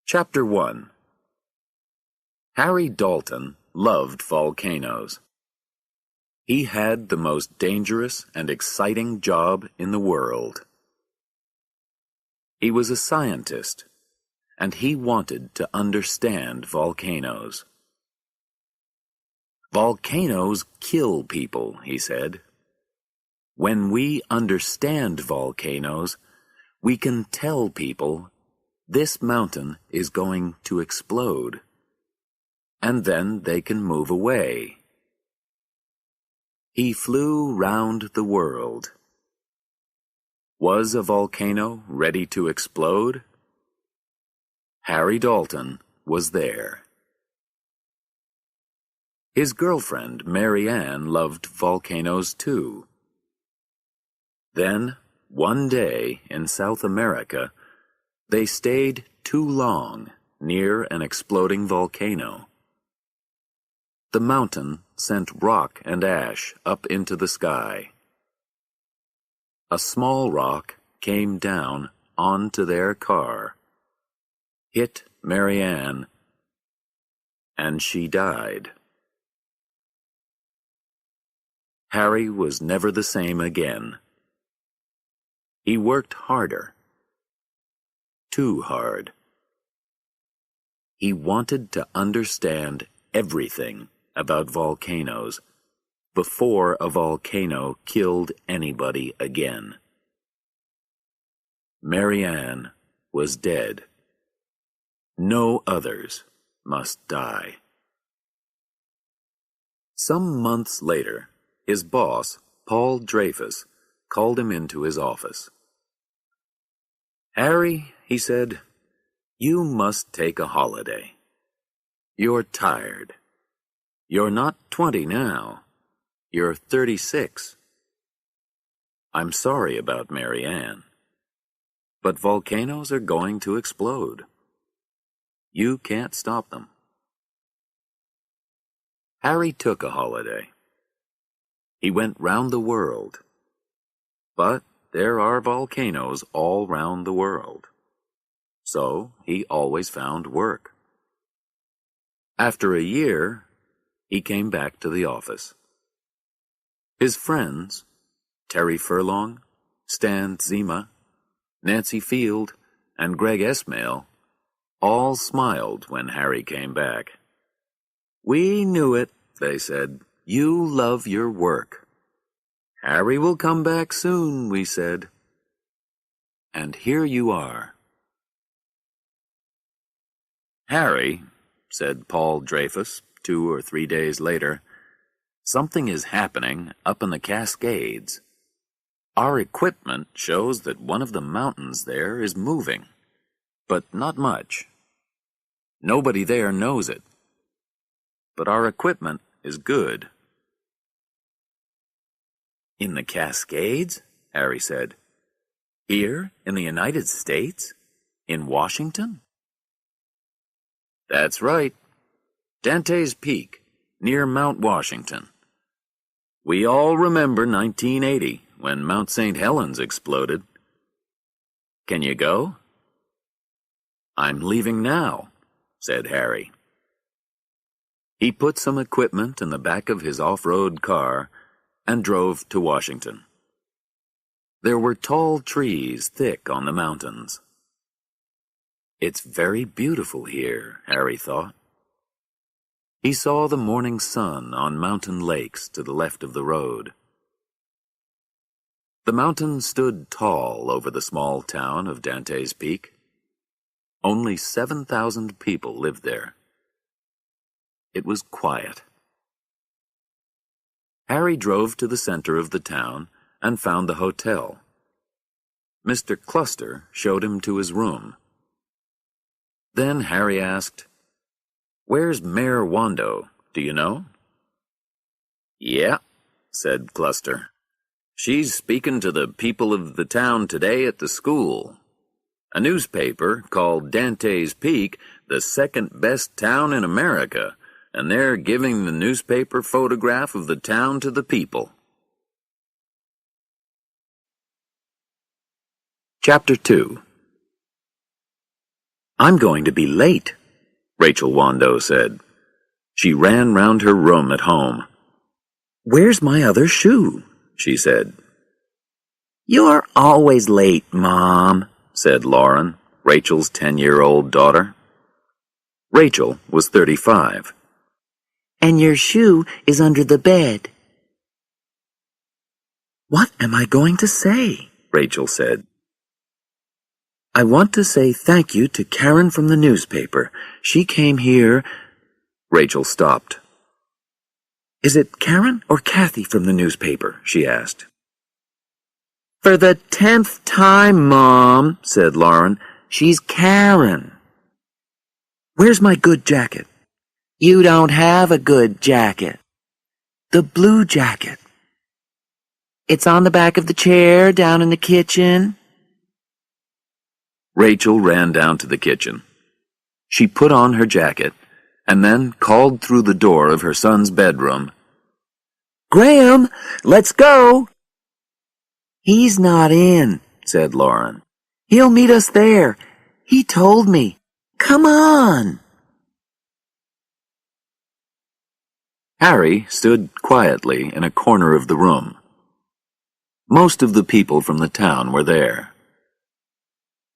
Chapter 1. Harry Dalton loved volcanoes. He had the most dangerous and exciting job in the world. He was a scientist, and he wanted to understand volcanoes. Volcanoes kill people, he said. When we understand volcanoes, we can tell people this mountain is going to explode, and then they can move away. He flew round the world. Was a volcano ready to explode? Harry Dalton was there. His girlfriend, Mary Ann, loved volcanoes too. Then, one day in South America, they stayed too long near an exploding volcano. The mountain sent rock and ash up into the sky. A small rock came down onto their car, hit Mary Ann, and she died. Harry was never the same again. He worked harder. Too hard. He wanted to understand everything about volcanoes before a volcano killed anybody again. Mary Ann was dead. No others must die. Some months later, his boss, Paul Dreyfus, called him into his office. "Harry," he said, "you must take a holiday. You're tired. You're not 20 now. You're 36. I'm sorry about Mary Ann, but volcanoes are going to explode. You can't stop them." Harry took a holiday. He went round the world. But there are volcanoes all round the world. So he always found work. After a year, he came back to the office. His friends, Terry Furlong, Stan Zima, Nancy Field, and Greg Esmail, all smiled when Harry came back. "We knew it," they said. "You love your work." "Harry will come back soon," we said. And here you are. "Harry," said Paul Dreyfus 2 or 3 days later, "something is happening up in the Cascades. Our equipment shows that one of the mountains there is moving, but not much. Nobody there knows it. But our equipment is good." "In the Cascades?" Harry said. "Here in the United States? In Washington?" "That's right. Dante's Peak, near Mount Washington. We all remember 1980, when Mount St. Helens exploded. Can you go?" "I'm leaving now," said Harry. He put some equipment in the back of his off-road car and drove to Washington. There were tall trees thick on the mountains. It's very beautiful here, Harry thought. He saw the morning sun on mountain lakes to the left of the road. The mountain stood tall over the small town of Dante's Peak. Only 7,000 people lived there. It was quiet. Harry drove to the center of the town and found the hotel. Mr. Cluster showed him to his room. Then Harry asked, "Where's Mayor Wando, do you know?" "Yeah," said Cluster. "She's speaking to the people of the town today at the school. A newspaper called Dante's Peak the second best town in America, and they're giving the newspaper photograph of the town to the people." Chapter 2. I'm going to be late, Rachel Wando said. She ran round her room at home. Where's my other shoe? She said. You're always late, Mom, said Lauren, Rachel's 10-year-old daughter. Rachel was 35. And your shoe is under the bed. What am I going to say? Rachel said. I want to say thank you to Karen from the newspaper. She came here. Rachel stopped. Is it Karen or Kathy from the newspaper? She asked. For the 10th time, Mom, said Lauren. She's Karen. Where's my good jacket? You don't have a good jacket. The blue jacket. It's on the back of the chair down in the kitchen. Rachel ran down to the kitchen. She put on her jacket and then called through the door of her son's bedroom. Graham, let's go. He's not in, said Lauren. He'll meet us there. He told me. Come on. Harry stood quietly in a corner of the room. Most of the people from the town were there.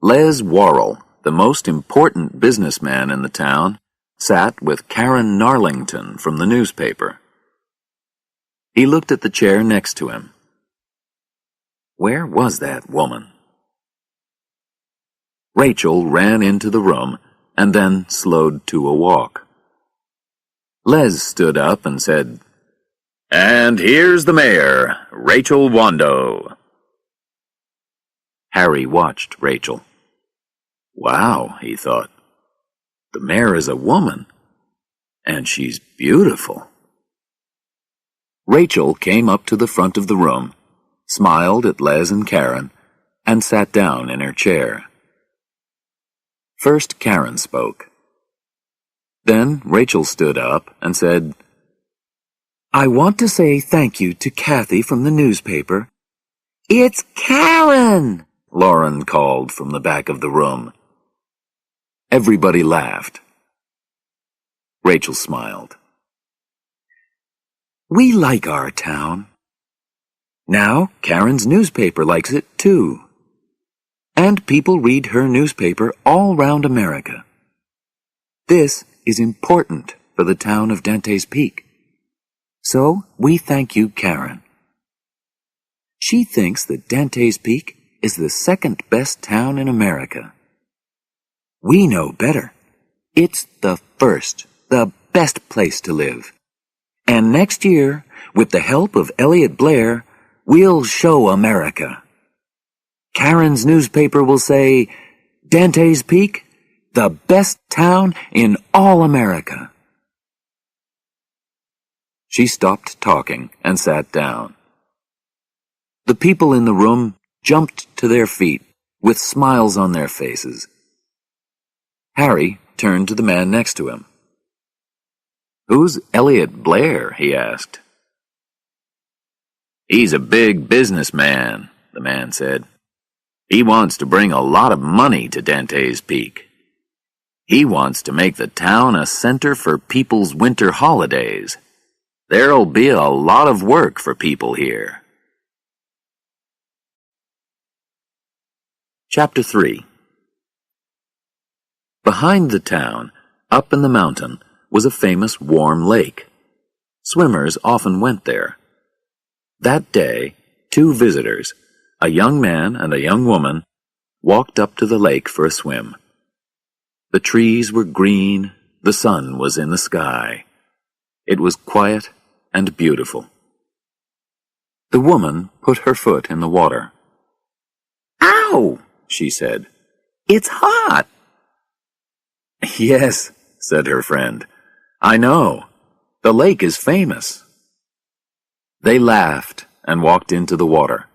Les Worrell, the most important businessman in the town, sat with Karen Narlington from the newspaper. He looked at the chair next to him. Where was that woman? Rachel ran into the room and then slowed to a walk. Les stood up and said, And here's the mayor, Rachel Wando. Harry watched Rachel. Wow, he thought. The mayor is a woman, and she's beautiful. Rachel came up to the front of the room, smiled at Les and Karen, and sat down in her chair. First Karen spoke. Then Rachel stood up and said, I want to say thank you to Kathy from the newspaper. It's Karen, Lauren called from the back of the room. Everybody laughed. Rachel smiled. We like our town. Now Karen's newspaper likes it too. And people read her newspaper all round America. This is important for the town of Dante's Peak. So we thank you, Karen. She thinks that Dante's Peak is the second best town in America. We know better. It's the first, the best place to live. And next year, with the help of Elliot Blair, we'll show America. Karen's newspaper will say, Dante's Peak, the best town in all America. She stopped talking and sat down. The people in the room jumped to their feet with smiles on their faces. Harry turned to the man next to him. Who's Elliot Blair? He asked. He's a big businessman, the man said. He wants to bring a lot of money to Dante's Peak. He wants to make the town a center for people's winter holidays. There'll be a lot of work for people here. Chapter 3. Behind the town, up in the mountain, was a famous warm lake. Swimmers often went there. That day, 2 visitors, a young man and a young woman, walked up to the lake for a swim. The trees were green, the sun was in the sky. It was quiet and beautiful. The woman put her foot in the water. Ow! She said. It's hot! Yes, said her friend. I know. The lake is famous. They laughed and walked into the water.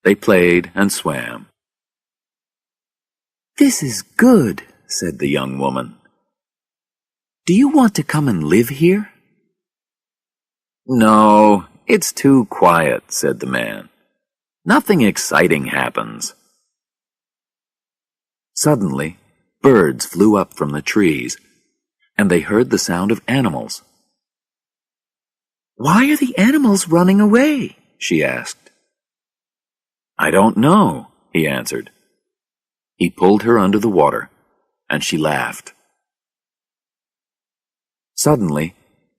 They played and swam. This is good, said the young woman. Do you want to come and live here? No, it's too quiet, said the man. Nothing exciting happens. Suddenly, Birds flew up from the trees, and they heard the sound of animals. "Why are the animals running away?" she asked. "I don't know," he answered. He pulled her under the water, and she laughed. Suddenly,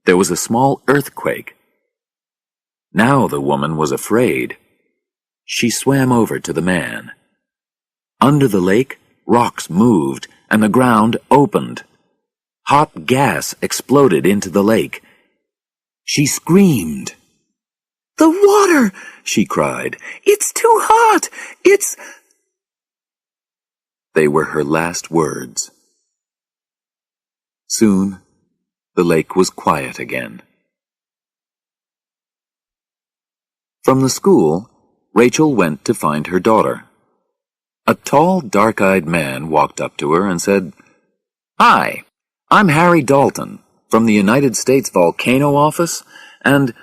there was a small earthquake. Now the woman was afraid. She swam over to the man. Under the lake, rocks moved, and the ground opened. Hot gas exploded into the lake. She screamed. "The water!" she cried. "It's too hot! It's—" They were her last words. Soon, the lake was quiet again. From the school, Rachel went to find her daughter. A tall, dark-eyed man walked up to her and said, "Hi, I'm Harry Dalton from the United States Volcano Office, and—"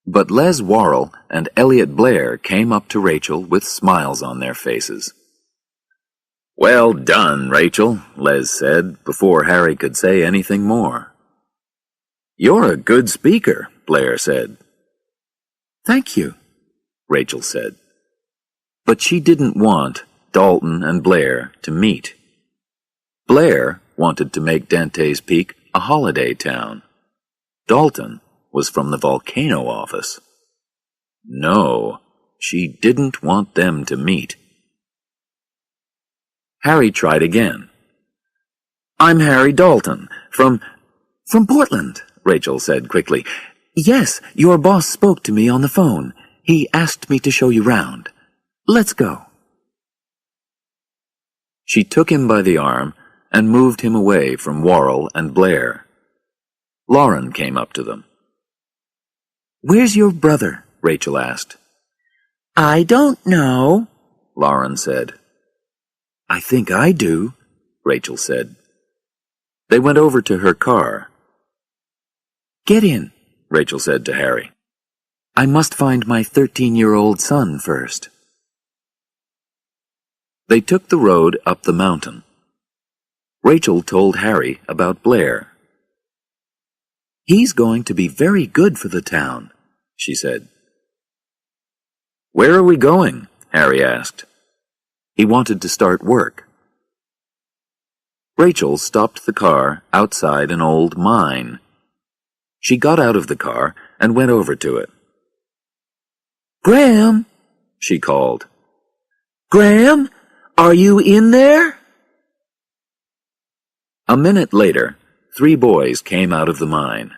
But Les Worrell and Elliot Blair came up to Rachel with smiles on their faces. "Well done, Rachel," Les said, before Harry could say anything more. "You're a good speaker," Blair said. "Thank you," Rachel said. But she didn't want Dalton and Blair to meet. Blair wanted to make Dante's Peak a holiday town. Dalton was from the volcano office. No, she didn't want them to meet. Harry tried again. "I'm Harry Dalton, from Portland," Rachel said quickly. "Yes, your boss spoke to me on the phone. He asked me to show you round. Let's go." She took him by the arm and moved him away from Worrell and Blair. Lauren came up to them. "Where's your brother?" Rachel asked. "I don't know," Lauren said. "I think I do," Rachel said. They went over to her car. "Get in," Rachel said to Harry. "I must find my 13-year-old son first." They took the road up the mountain. Rachel told Harry about Blair. "He's going to be very good for the town," she said. "Where are we going?" Harry asked. He wanted to start work. Rachel stopped the car outside an old mine. She got out of the car and went over to it. "Graham," she called. "Graham, are you in there?" A minute later, 3 boys came out of the mine.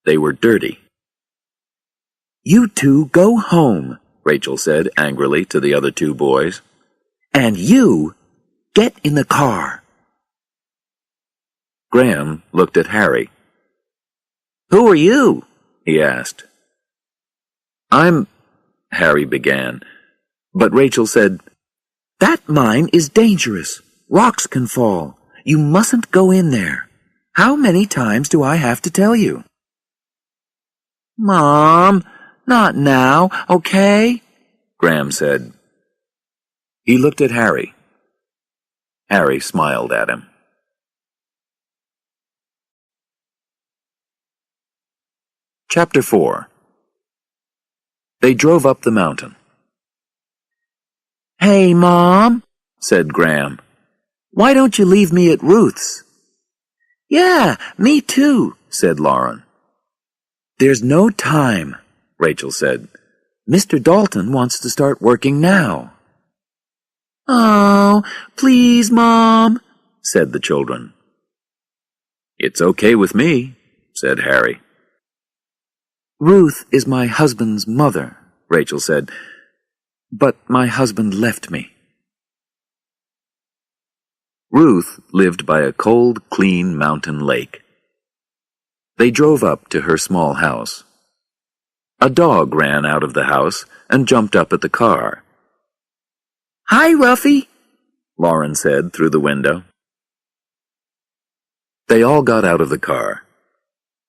They were dirty. "You two go home," Rachel said angrily to the other 2 boys. "And you, get in the car." Graham looked at Harry. "Who are you?" he asked. "I'm—" Harry began, but Rachel said, "That mine is dangerous. Rocks can fall. You mustn't go in there. How many times do I have to tell you?" "Mom, not now, okay?" Graham said. He looked at Harry. Harry smiled at him. Chapter 4. They drove up the mountain. "Hey, Mom," said Graham. "Why don't you leave me at Ruth's?" "Yeah, me too," said Lauren. "There's no time," Rachel said. "Mr. Dalton wants to start working now." "Oh, please, Mom," said the children. "It's okay with me," said Harry. "Ruth is my husband's mother," Rachel said, "but my husband left me." Ruth lived by a cold, clean mountain lake. They drove up to her small house. A dog ran out of the house and jumped up at the car. "Hi, Ruffy," Lauren said through the window. They all got out of the car.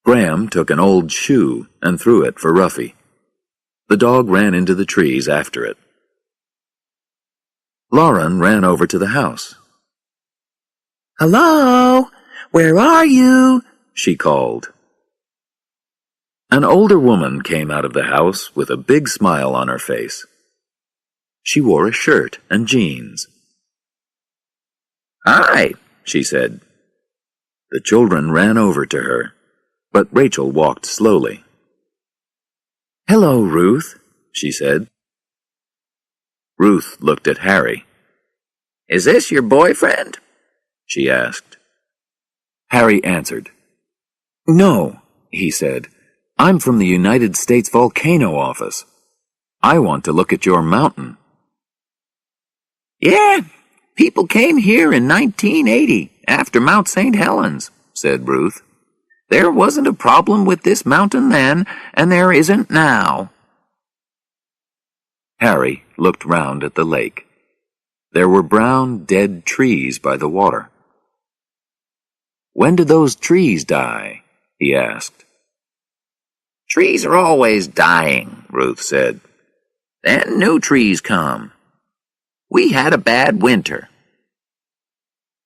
Graham took an old shoe and threw it for Ruffy. The dog ran into the trees after it. Lauren ran over to the house. "Hello? Where are you?" she called. An older woman came out of the house with a big smile on her face. She wore a shirt and jeans. "Hi," she said. The children ran over to her, but Rachel walked slowly. "Hello, Ruth," she said. Ruth looked at Harry. "Is this your boyfriend?" she asked. Harry answered. "No," he said. "I'm from the United States Volcano Office. I want to look at your mountain." "Yeah, people came here in 1980 after Mount St. Helens," said Ruth. "There wasn't a problem with this mountain then, and there isn't now." Harry looked round at the lake. There were brown, dead trees by the water. "When did those trees die?" he asked. "Trees are always dying," Ruth said. "Then new trees come. We had a bad winter."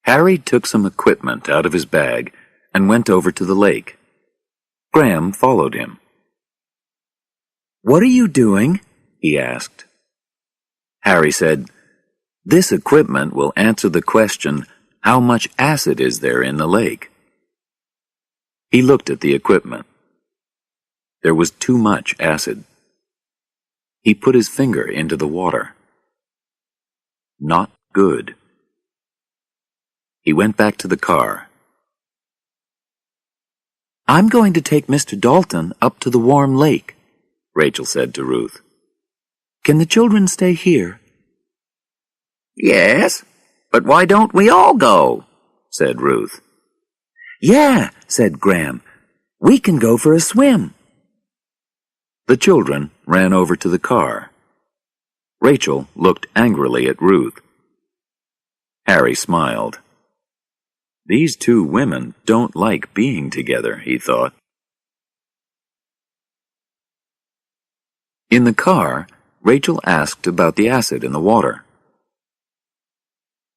Harry took some equipment out of his bag and went over to the lake. Graham followed him. "What are you doing?" he asked. Harry said, "This equipment will answer the question, how much acid is there in the lake?" He looked at the equipment. There was too much acid. He put his finger into the water. Not good. He went back to the car. "I'm going to take Mr. Dalton up to the warm lake," Rachel said to Ruth. "Can the children stay here?" "Yes, but why don't we all go?" said Ruth. "Yeah," said Graham. "We can go for a swim." The children ran over to the car. Rachel looked angrily at Ruth. Harry smiled. These two women don't like being together, he thought. In the car, Rachel asked about the acid in the water.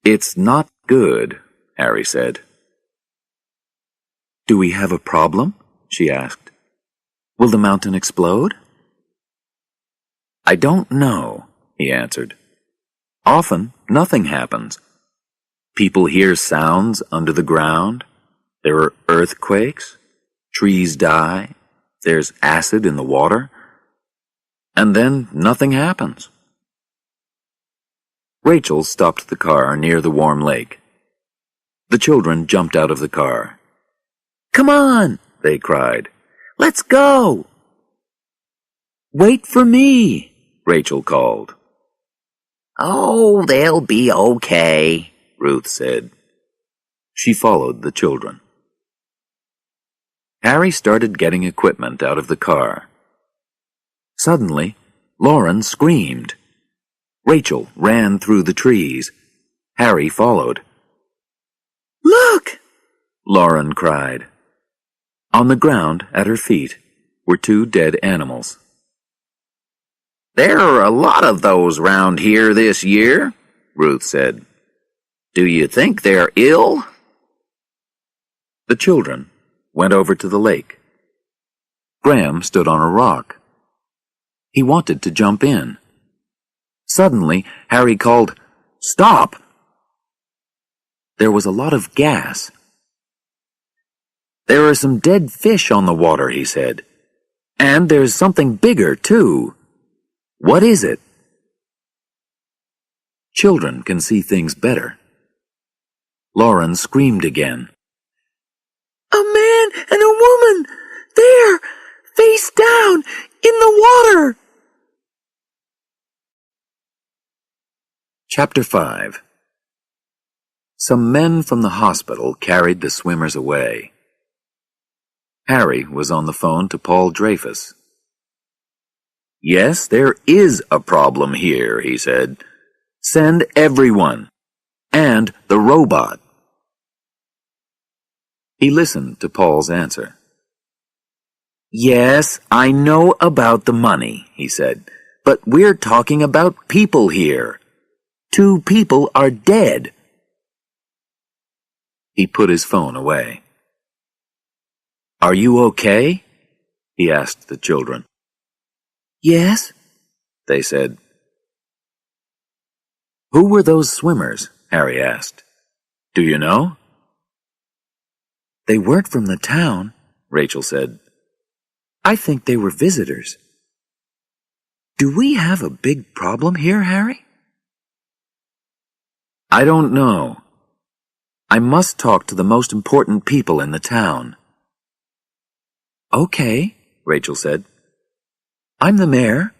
"It's not good," Harry said. "Do we have a problem?" she asked. "Will the mountain explode?" "I don't know," he answered. "Often, nothing happens. People hear sounds under the ground. There are earthquakes. Trees die. There's acid in the water. And then nothing happens." Rachel stopped the car near the warm lake. The children jumped out of the car. "Come on," they cried. "Let's go." "Wait for me," Rachel called. "Oh, they'll be okay," Ruth said. She followed the children. Harry started getting equipment out of the car. Suddenly, Lauren screamed. Rachel ran through the trees. Harry followed. "Look!" Lauren cried. On the ground at her feet were two dead animals. "There are a lot of those round here this year," Ruth said. "Do you think they're ill?" The children went over to the lake. Graham stood on a rock. He wanted to jump in. Suddenly, Harry called, "Stop!" There was a lot of gas. "There are some dead fish on the water," he said. "And there's something bigger, too. What is it?" Children can see things better. Lauren screamed again. "A man and a woman! There! Face down! In the water!" Chapter 5. Some men from the hospital carried the swimmers away. Harry was on the phone to Paul Dreyfus. "Yes, there is a problem here," he said. "Send everyone. And the robot." He listened to Paul's answer. "Yes, I know about the money," he said, "but we're talking about people here. 2 people are dead." He put his phone away. "Are you okay?" he asked the children. "Yes," they said. "Who were those swimmers?" Harry asked. "Do you know?" "They weren't from the town," Rachel said. "I think they were visitors." "Do we have a big problem here, Harry?" "I don't know. I must talk to the most important people in the town." "Okay," Rachel said. "I'm the mayor.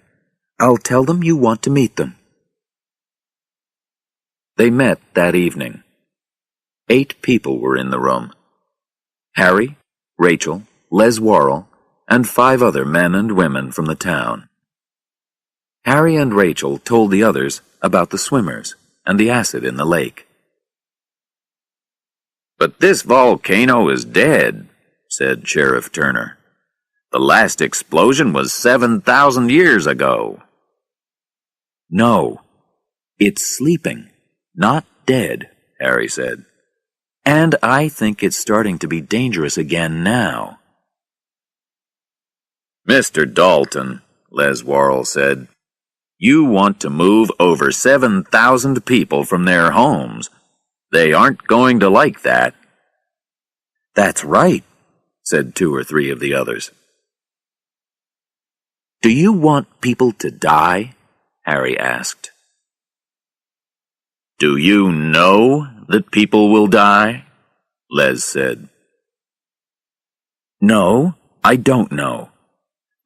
I'll tell them you want to meet them." They met that evening. 8 people were in the room. Harry, Rachel, Les Worrell, and 5 other men and women from the town. Harry and Rachel told the others about the swimmers and the acid in the lake. "But this volcano is dead," said Sheriff Turner. "The last explosion was 7,000 years ago." "No, it's sleeping, not dead," Harry said. "And I think it's starting to be dangerous again now." "Mr. Dalton," Les Worrell said, "you want to move over 7,000 people from their homes. They aren't going to like that." "That's right," said 2 or 3 of the others. "Do you want people to die?" Harry asked. "Do you know that people will die?" Les said. "No, I don't know.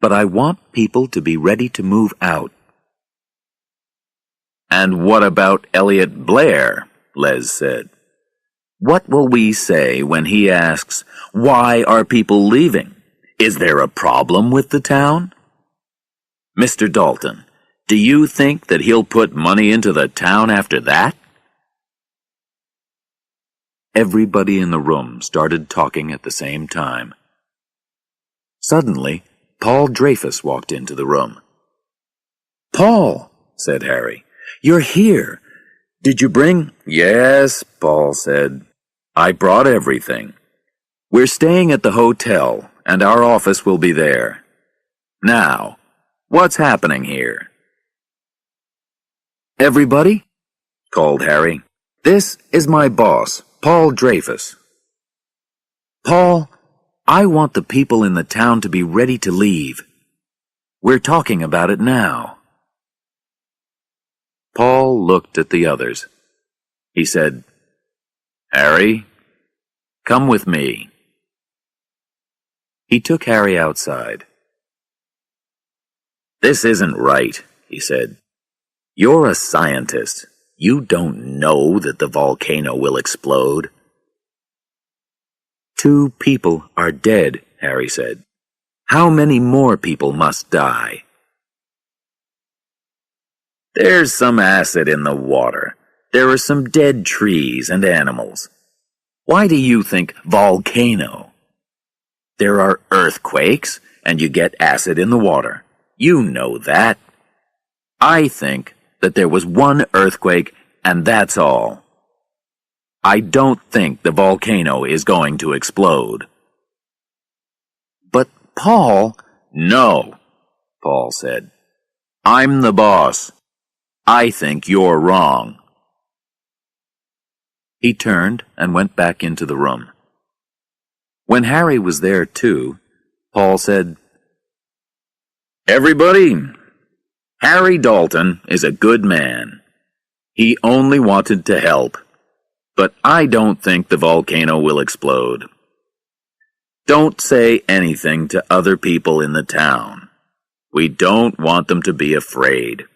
But I want people to be ready to move out." "And what about Elliot Blair?" Les said. "What will we say when he asks, 'Why are people leaving? Is there a problem with the town?' Mr. Dalton, do you think that he'll put money into the town after that?" Everybody in the room started talking at the same time. Suddenly, Paul Dreyfus walked into the room. "Paul," said Harry, "you're here. Did you bring—" "Yes," Paul said. "I brought everything. We're staying at the hotel, and our office will be there. Now, what's happening here?" "Everybody," called Harry, "this is my boss, Paul Dreyfus. Paul, I want the people in the town to be ready to leave. We're talking about it now." Paul looked at the others. He said, "Harry, come with me." He took Harry outside. "This isn't right," he said. "You're a scientist. You don't know that the volcano will explode." "2 people are dead," Harry said. "How many more people must die?" "There's some acid in the water. There are some dead trees and animals. Why do you think volcano? There are earthquakes, and you get acid in the water. You know that. I think that there was one earthquake, and that's all. I don't think the volcano is going to explode." "But Paul—" "No," Paul said. "I'm the boss. I think you're wrong." He turned and went back into the room. When Harry was there too, Paul said, "Everybody, Harry Dalton is a good man. He only wanted to help. But I don't think the volcano will explode. Don't say anything to other people in the town. We don't want them to be afraid.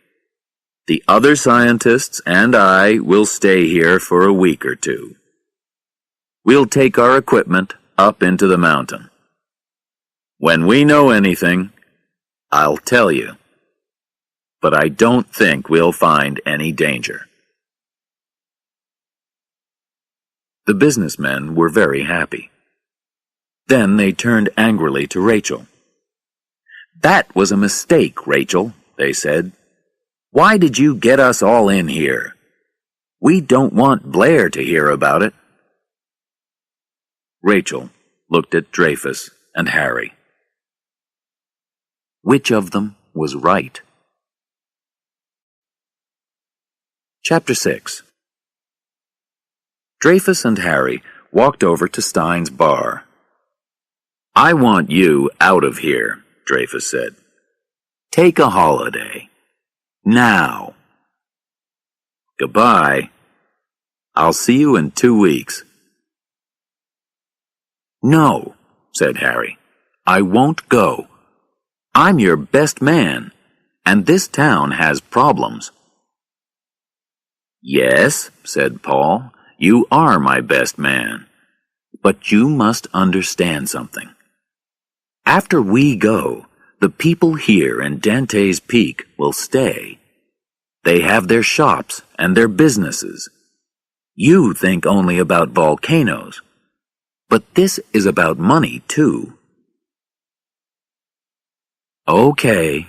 The other scientists and I will stay here for a week or 2. We'll take our equipment up into the mountain. When we know anything, I'll tell you. But I don't think we'll find any danger." The businessmen were very happy. Then they turned angrily to Rachel. "That was a mistake, Rachel," they said. "Why did you get us all in here? We don't want Blair to hear about it." Rachel looked at Dreyfus and Harry. Which of them was right? Chapter 6. Dreyfus and Harry walked over to Stein's bar. "I want you out of here," Dreyfus said. "Take a holiday. Now." "Goodbye. I'll see you in 2 weeks." "No," said Harry. "I won't go. I'm your best man, and this town has problems." "Yes," said Paul, "you are my best man. But you must understand something. After we go, the people here in Dante's Peak will stay. They have their shops and their businesses. You think only about volcanoes. But this is about money, too." "Okay,"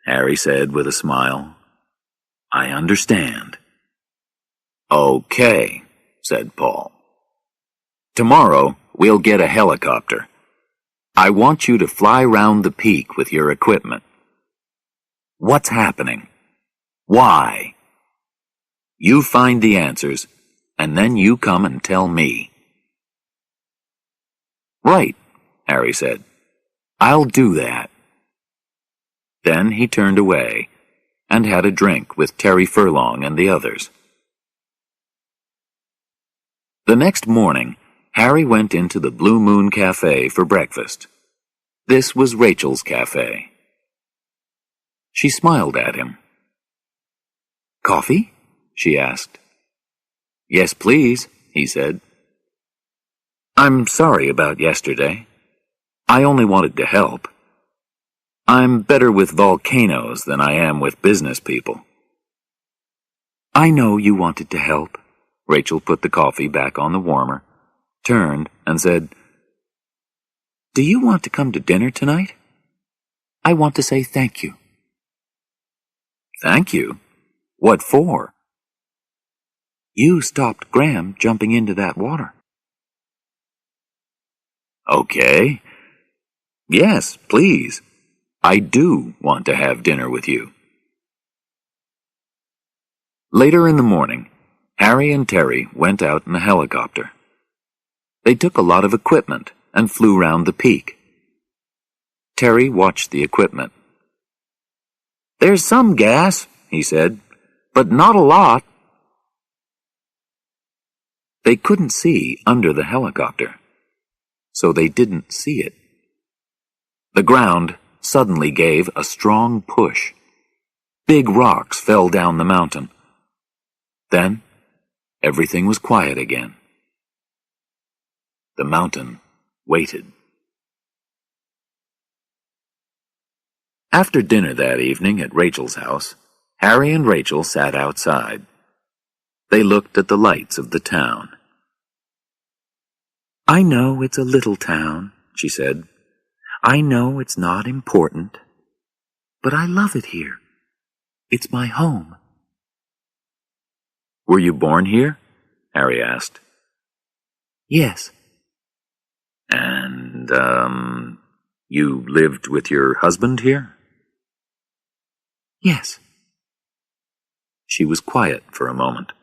Harry said with a smile. "I understand." "Okay," said Paul. "Tomorrow we'll get a helicopter. I want you to fly round the peak with your equipment. What's happening? Why? You find the answers, and then you come and tell me." "Right," Harry said. "I'll do that." Then he turned away and had a drink with Terry Furlong and the others. The next morning, Harry went into the Blue Moon Cafe for breakfast. This was Rachel's cafe. She smiled at him. "Coffee?" she asked. "Yes, please," he said. "I'm sorry about yesterday. I only wanted to help. I'm better with volcanoes than I am with business people." "I know you wanted to help." Rachel put the coffee back on the warmer, turned, and said, "Do you want to come to dinner tonight? I want to say thank you." "Thank you? What for?" "You stopped Graham jumping into that water." "Okay. Yes, please. I do want to have dinner with you." Later in the morning, Harry and Terry went out in a helicopter. They took a lot of equipment and flew round the peak. Terry watched the equipment. "There's some gas," he said, "but not a lot." They couldn't see under the helicopter, so they didn't see it. The ground suddenly gave a strong push. Big rocks fell down the mountain. Then everything was quiet again. The mountain waited. After dinner that evening at Rachel's house, Harry and Rachel sat outside. They looked at the lights of the town. "I know it's a little town," she said. "I know it's not important. But I love it here. It's my home." "Were you born here?" Harry asked. "Yes." "And, you lived with your husband here?" "Yes." She was quiet for a moment.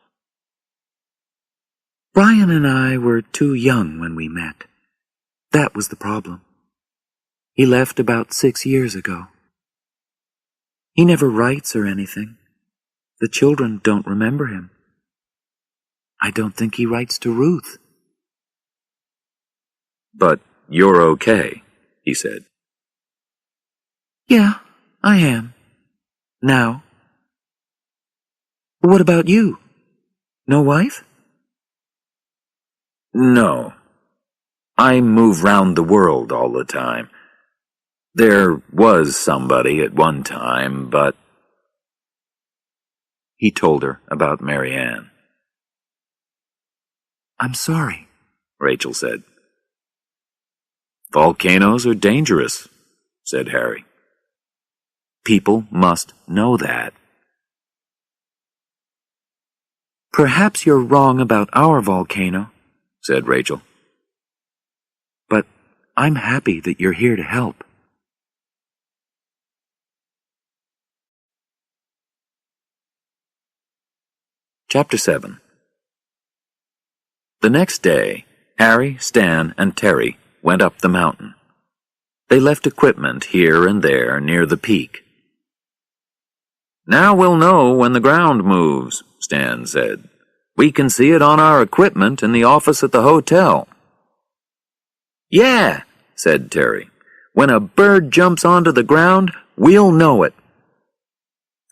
"Brian and I were too young when we met. That was the problem. He left about 6 years ago. He never writes or anything. The children don't remember him. I don't think he writes to Ruth." "But you're okay," he said. "Yeah, I am. Now. What about you? No wife?" "No. I move round the world all the time. There was somebody at one time, but..." He told her about Marianne. "I'm sorry," Rachel said. "Volcanoes are dangerous," said Harry. "People must know that." "Perhaps you're wrong about our volcano," said Rachel. I'm happy that you're here to help. Chapter 7. The next day, Harry, Stan, and Terry went up the mountain. They left equipment here and there near the peak. "Now we'll know when the ground moves," Stan said. "We can see it on our equipment in the office at the hotel." "Yeah," said Terry. "When a bird jumps onto the ground, we'll know it."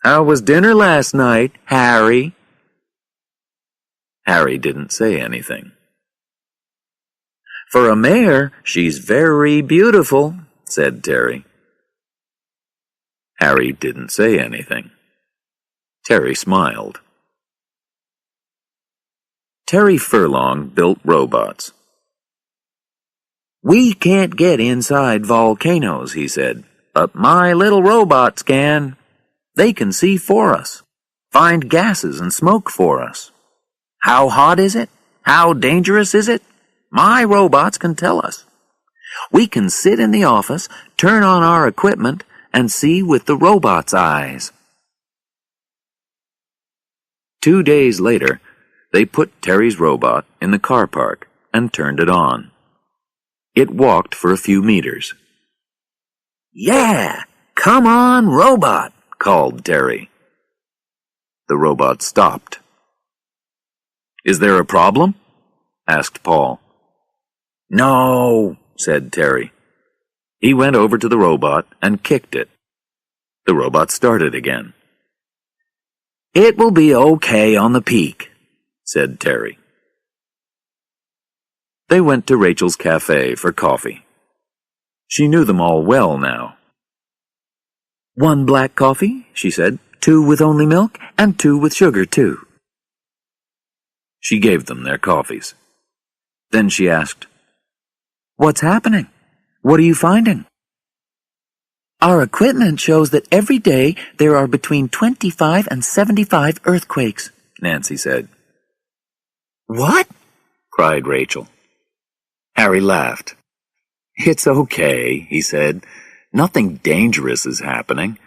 "How was dinner last night, Harry?" Harry didn't say anything. "For a mare, she's very beautiful," said Terry. Harry didn't say anything. Terry smiled. Terry Furlong built robots. "We can't get inside volcanoes," he said, "but my little robots can. They can see for us, find gases and smoke for us. How hot is it? How dangerous is it? My robots can tell us. We can sit in the office, turn on our equipment, and see with the robot's eyes." 2 days later, they put Terry's robot in the car park and turned it on. It walked for a few meters. "Yeah, come on, robot," called Terry. The robot stopped. "Is there a problem?" asked Paul. "No," said Terry. He went over to the robot and kicked it. The robot started again. "It will be okay on the peak," said Terry. They went to Rachel's cafe for coffee. She knew them all well now. "1 black coffee," she said, "2 with only milk, and 2 with sugar, too." She gave them their coffees. Then she asked, "What's happening? What are you finding?" "Our equipment shows that every day there are between 25 and 75 earthquakes," Nancy said. "What?" cried Rachel. Harry laughed. "It's okay," he said. "Nothing dangerous is happening.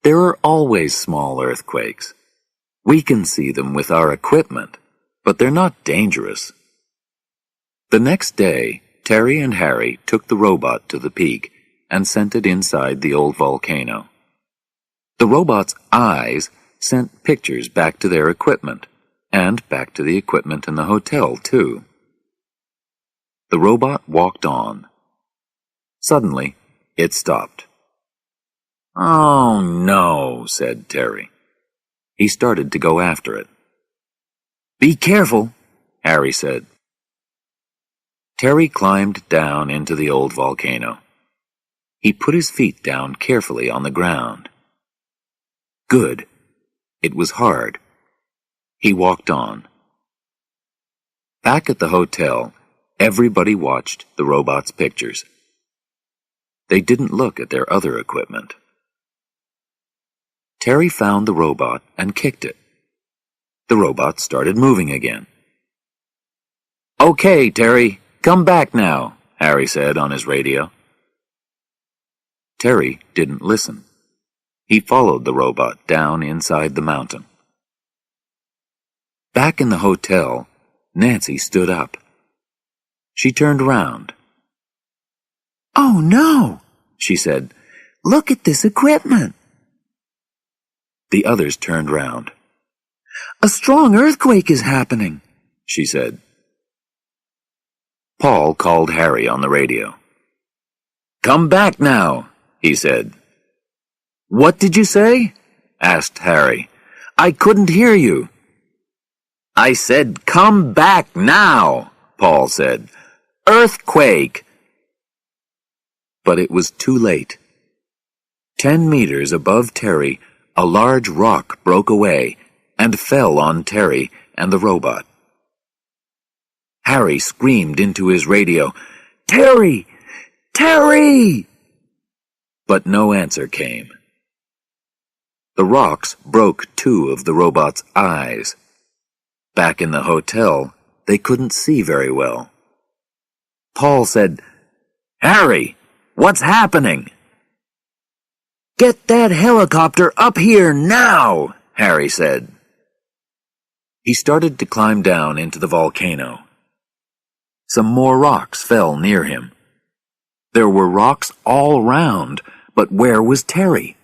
There are always small earthquakes. We can see them with our equipment, but they're not dangerous." The next day, Terry and Harry took the robot to the peak and sent it inside the old volcano. The robot's eyes sent pictures back to their equipment, and back to the equipment in the hotel, too. The robot walked on. Suddenly, it stopped. "Oh, no," said Terry. He started to go after it. "Be careful," Harry said. Terry climbed down into the old volcano. He put his feet down carefully on the ground. Good. It was hard. He walked on. Back at the hotel, everybody watched the robot's pictures. They didn't look at their other equipment. Terry found the robot and kicked it. The robot started moving again. "Okay, Terry, come back now," Harry said on his radio. Terry didn't listen. He followed the robot down inside the mountain. Back in the hotel, Nancy stood up. She turned around. "Oh, no," she said. "Look at this equipment." The others turned round. "A strong earthquake is happening," she said. Paul called Harry on the radio. "Come back now," he said. "What did you say?" asked Harry. "I couldn't hear you." "I said, come back now," Paul said. "Earthquake!" But it was too late. 10 meters above Terry, a large rock broke away and fell on Terry and the robot. Harry screamed into his radio, "Terry! Terry!" But no answer came. The rocks broke 2 of the robot's eyes. Back in the hotel, they couldn't see very well. Paul said, Harry, what's happening?" "Get that helicopter up here now," Harry said. He started to climb down into the volcano. Some more rocks fell near him. There were rocks all round, but where was Terry?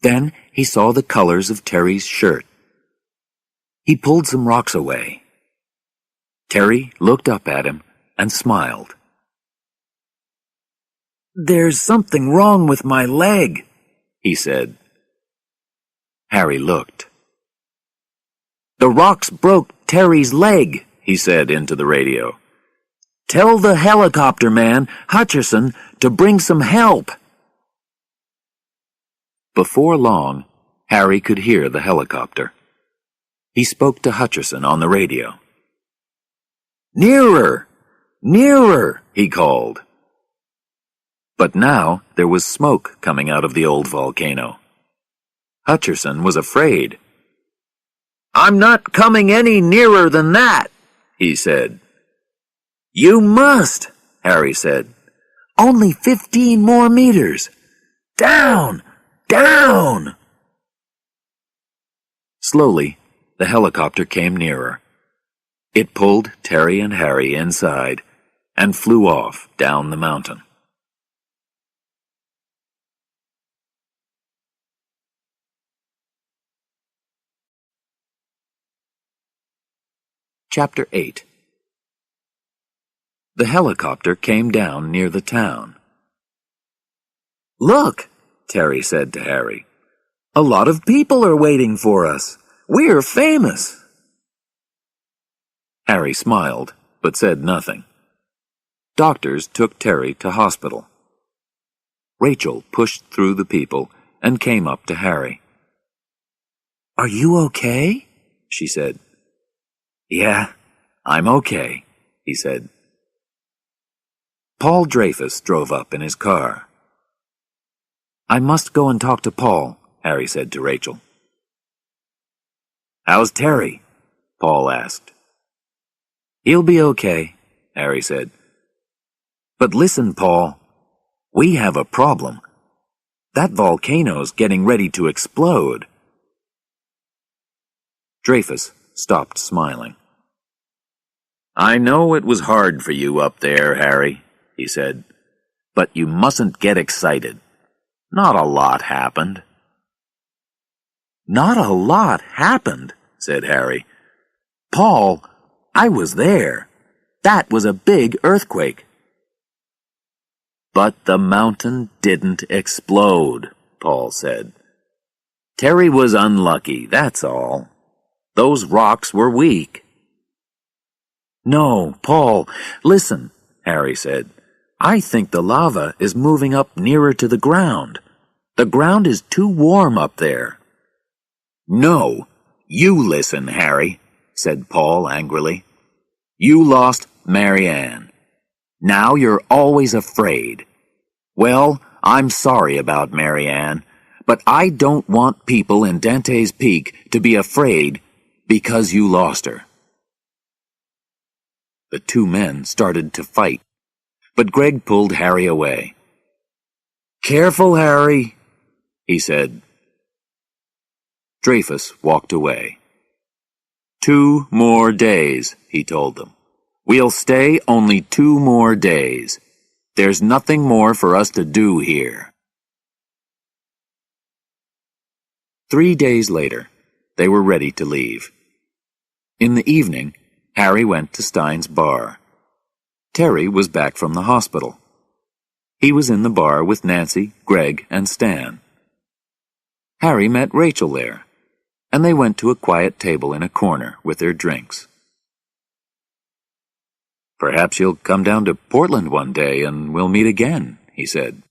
Then he saw the colors of Terry's shirt. He pulled some rocks away. Terry looked up at him and smiled. "There's something wrong with my leg," he said. Harry looked. "The rocks broke Terry's leg," he said into the radio. "Tell the helicopter man, Hutcherson, to bring some help." Before long, Harry could hear the helicopter. He spoke to Hutcherson on the radio. "Nearer! Nearer!" he called. But now there was smoke coming out of the old volcano. Hutcherson was afraid. "I'm not coming any nearer than that," he said. "You must," Harry said. "Only 15 more meters. Down! Down!" Slowly, the helicopter came nearer. It pulled Terry and Harry inside and flew off down the mountain. Chapter 8. The helicopter came down near the town. "Look," Terry said to Harry. "A lot of people are waiting for us. We're famous." Harry smiled, but said nothing. Doctors took Terry to hospital. Rachel pushed through the people and came up to Harry. "Are you okay?" she said. "Yeah, I'm okay," he said. Paul Dreyfus drove up in his car. "I must go and talk to Paul," Harry said to Rachel. "How's Terry?" Paul asked. "He'll be okay," Harry said. "But listen, Paul, we have a problem. That volcano's getting ready to explode." Dreyfus stopped smiling. "I know it was hard for you up there, Harry," he said, "but you mustn't get excited. Not a lot happened." "Not a lot happened," said Harry. "Paul, I was there. That was a big earthquake." "But the mountain didn't explode," Paul said. "Terry was unlucky, that's all. Those rocks were weak." "No, Paul, listen," Harry said. "I think the lava is moving up nearer to the ground. The ground is too warm up there." "No, you listen, Harry," said Paul angrily. "You lost Marianne. Now you're always afraid. Well, I'm sorry about Marianne, but I don't want people in Dante's Peak to be afraid because you lost her." The two men started to fight, but Greg pulled Harry away. "Careful, Harry," he said. Dreyfus walked away. 2 more days, he told them. "We'll stay only 2 more days. There's nothing more for us to do here." 3 days later, they were ready to leave. In the evening, Harry went to Stein's bar. Terry was back from the hospital. He was in the bar with Nancy, Greg, and Stan. Harry met Rachel there, and they went to a quiet table in a corner with their drinks. "Perhaps you'll come down to Portland one day and we'll meet again," he said.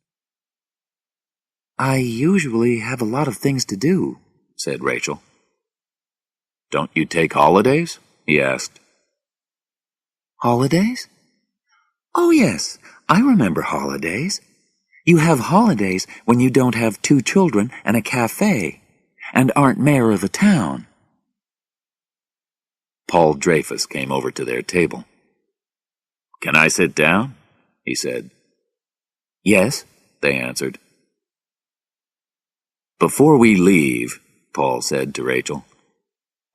"I usually have a lot of things to do," said Rachel. "Don't you take holidays?" he asked. "Holidays? Oh yes, I remember holidays. You have holidays when you don't have 2 children and a cafe, and aren't mayor of a town." Paul Dreyfus came over to their table. "Can I sit down?" he said. Yes, they answered. Before we leave, Paul said to Rachel,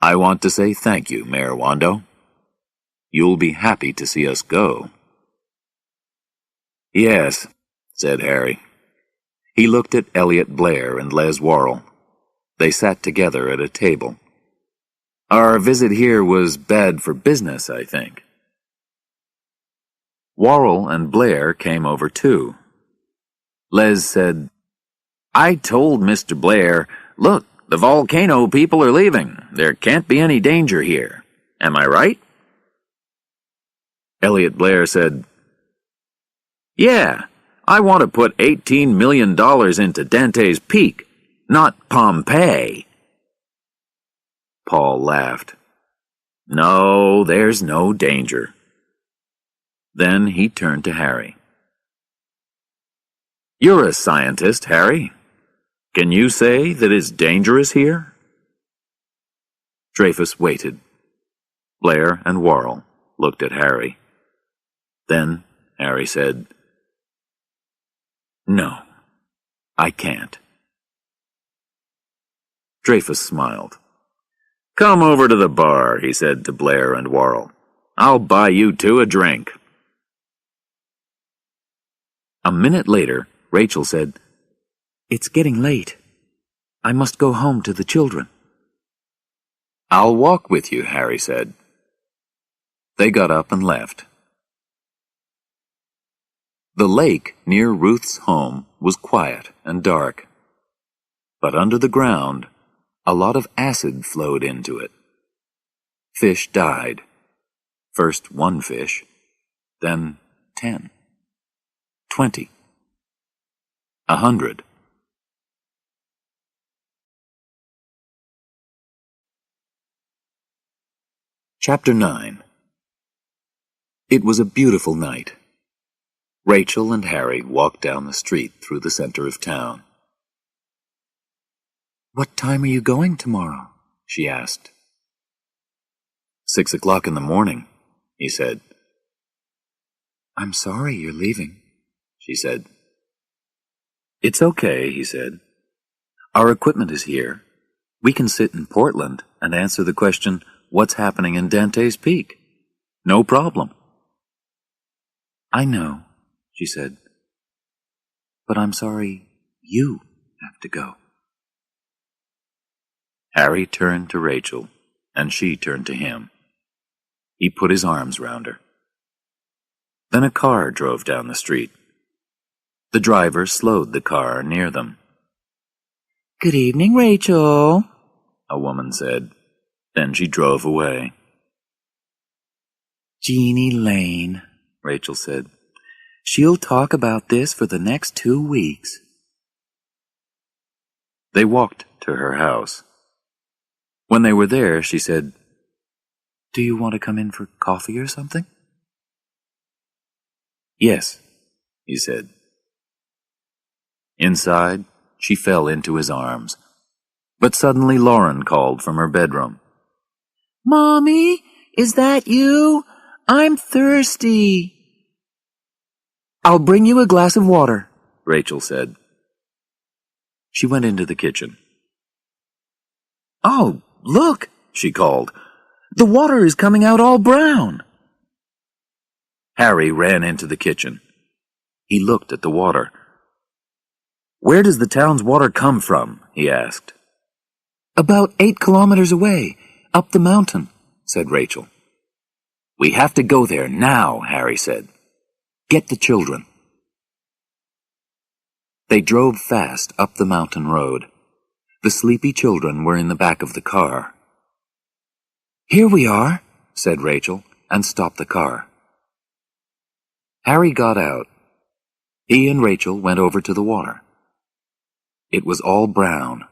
I want to say thank you, Mayor Wando. You'll be happy to see us go. Yes, said Harry. He looked at Elliot Blair and Les Worrell. They sat together at a table. Our visit here was bad for business, I think. Worrell and Blair came over too. Les said, I told Mr. Blair, look, the volcano people are leaving. There can't be any danger here. Am I right? Elliot Blair said, Yeah, I want to put $18 million into Dante's Peak, not Pompeii. Paul laughed. No, there's no danger. Then he turned to Harry. You're a scientist, Harry. Can you say that it's dangerous here? Dreyfus waited. Blair and Worrell looked at Harry. Then Harry said, No, I can't. Dreyfus smiled. Come over to the bar, he said to Blair and Worrell. I'll buy you two a drink. A minute later, Rachel said, It's getting late. I must go home to the children. I'll walk with you, Harry said. They got up and left. The lake near Ruth's home was quiet and dark. But under the ground, a lot of acid flowed into it. Fish died. First 1 fish, then 10, 20, 100. Chapter 9. It was a beautiful night. Rachel and Harry walked down the street through the center of town. What time are you going tomorrow? She asked. 6 o'clock in the morning, he said. I'm sorry you're leaving, she said. It's okay, he said. Our equipment is here. We can sit in Portland and answer the question, what's happening in Dante's Peak? No problem. I know, she said. But I'm sorry you have to go. Harry turned to Rachel, and she turned to him. He put his arms round her. Then a car drove down the street. The driver slowed the car near them. Good evening, Rachel, a woman said. Then she drove away. Jeannie Lane, Rachel said. She'll talk about this for the next 2 weeks. They walked to her house. When they were there, she said, Do you want to come in for coffee or something? Yes, he said. Inside, she fell into his arms. But suddenly Lauren called from her bedroom. Mommy, is that you? I'm thirsty. I'll bring you a glass of water, Rachel said. She went into the kitchen. Oh, look, she called. The water is coming out all brown. Harry ran into the kitchen. He looked at the water. Where does the town's water come from? He asked. About 8 kilometers away, up the mountain, said Rachel. We have to go there now, Harry said. Get the children. They drove fast up the mountain road. The sleepy children were in the back of the car. Here we are, said Rachel, and stopped the car. Harry got out. He and Rachel went over to the water. It was all brown.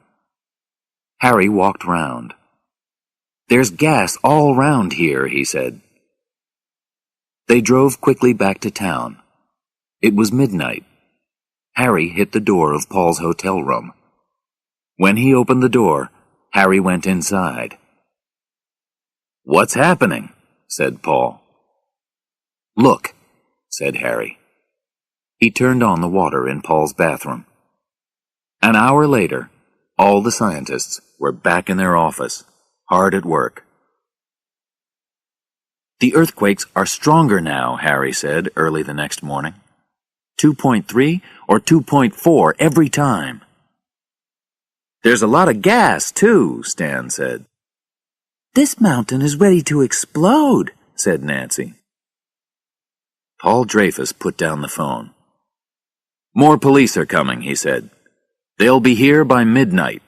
Harry walked round. There's gas all round here, he said. They drove quickly back to town. It was midnight. Harry hit the door of Paul's hotel room. When he opened the door, Harry went inside. What's happening? Said Paul. Look, said Harry. He turned on the water in Paul's bathroom. An hour later, all the scientists were back in their office, hard at work. "The earthquakes are stronger now," Harry said early the next morning. 2.3 or 2.4 every time. "There's a lot of gas, too," Stan said. "This mountain is ready to explode," said Nancy. Paul Dreyfus put down the phone. "More police are coming," he said. "They'll be here by midnight."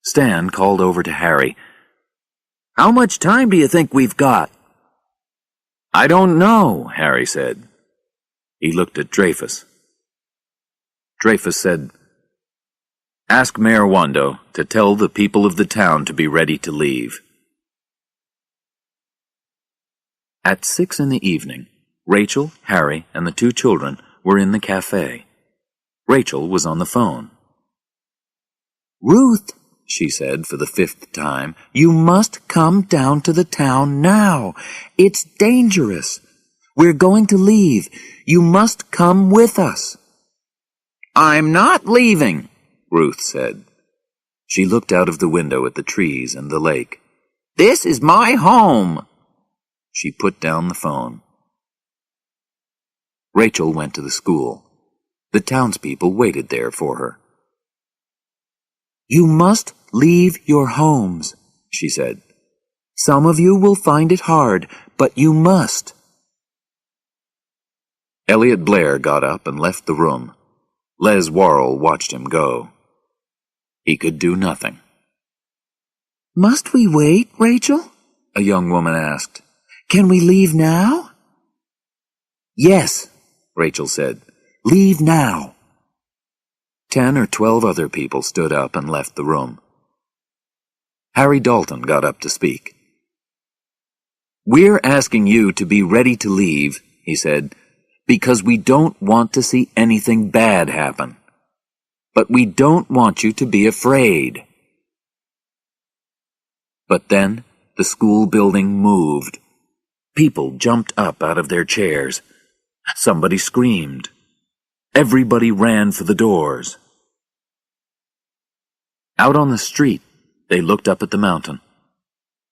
Stan called over to Harry. "How much time do you think we've got?" "I don't know," Harry said. He looked at Dreyfus. Dreyfus said, "Ask Mayor Wando to tell the people of the town to be ready to leave." At 6 in the evening, Rachel, Harry, and the 2 children were in the cafe. Rachel was on the phone. "Ruth," she said for the 5th time, "you must come down to the town now. It's dangerous. We're going to leave. You must come with us." "I'm not leaving," Ruth said. She looked out of the window at the trees and the lake. "This is my home." She put down the phone. Rachel went to the school. The townspeople waited there for her. "You must leave your homes," she said. "Some of you will find it hard, but you must." Elliot Blair got up and left the room. Les Worrell watched him go. He could do nothing. "Must we wait, Rachel?" a young woman asked. "Can we leave now?" "Yes," Rachel said. "Leave now." 10 or 12 other people stood up and left the room. Harry Dalton got up to speak. "We're asking you to be ready to leave," he said, "because we don't want to see anything bad happen. But we don't want you to be afraid." But then the school building moved. People jumped up out of their chairs. Somebody screamed. Everybody ran for the doors. Out on the street, they looked up at the mountain.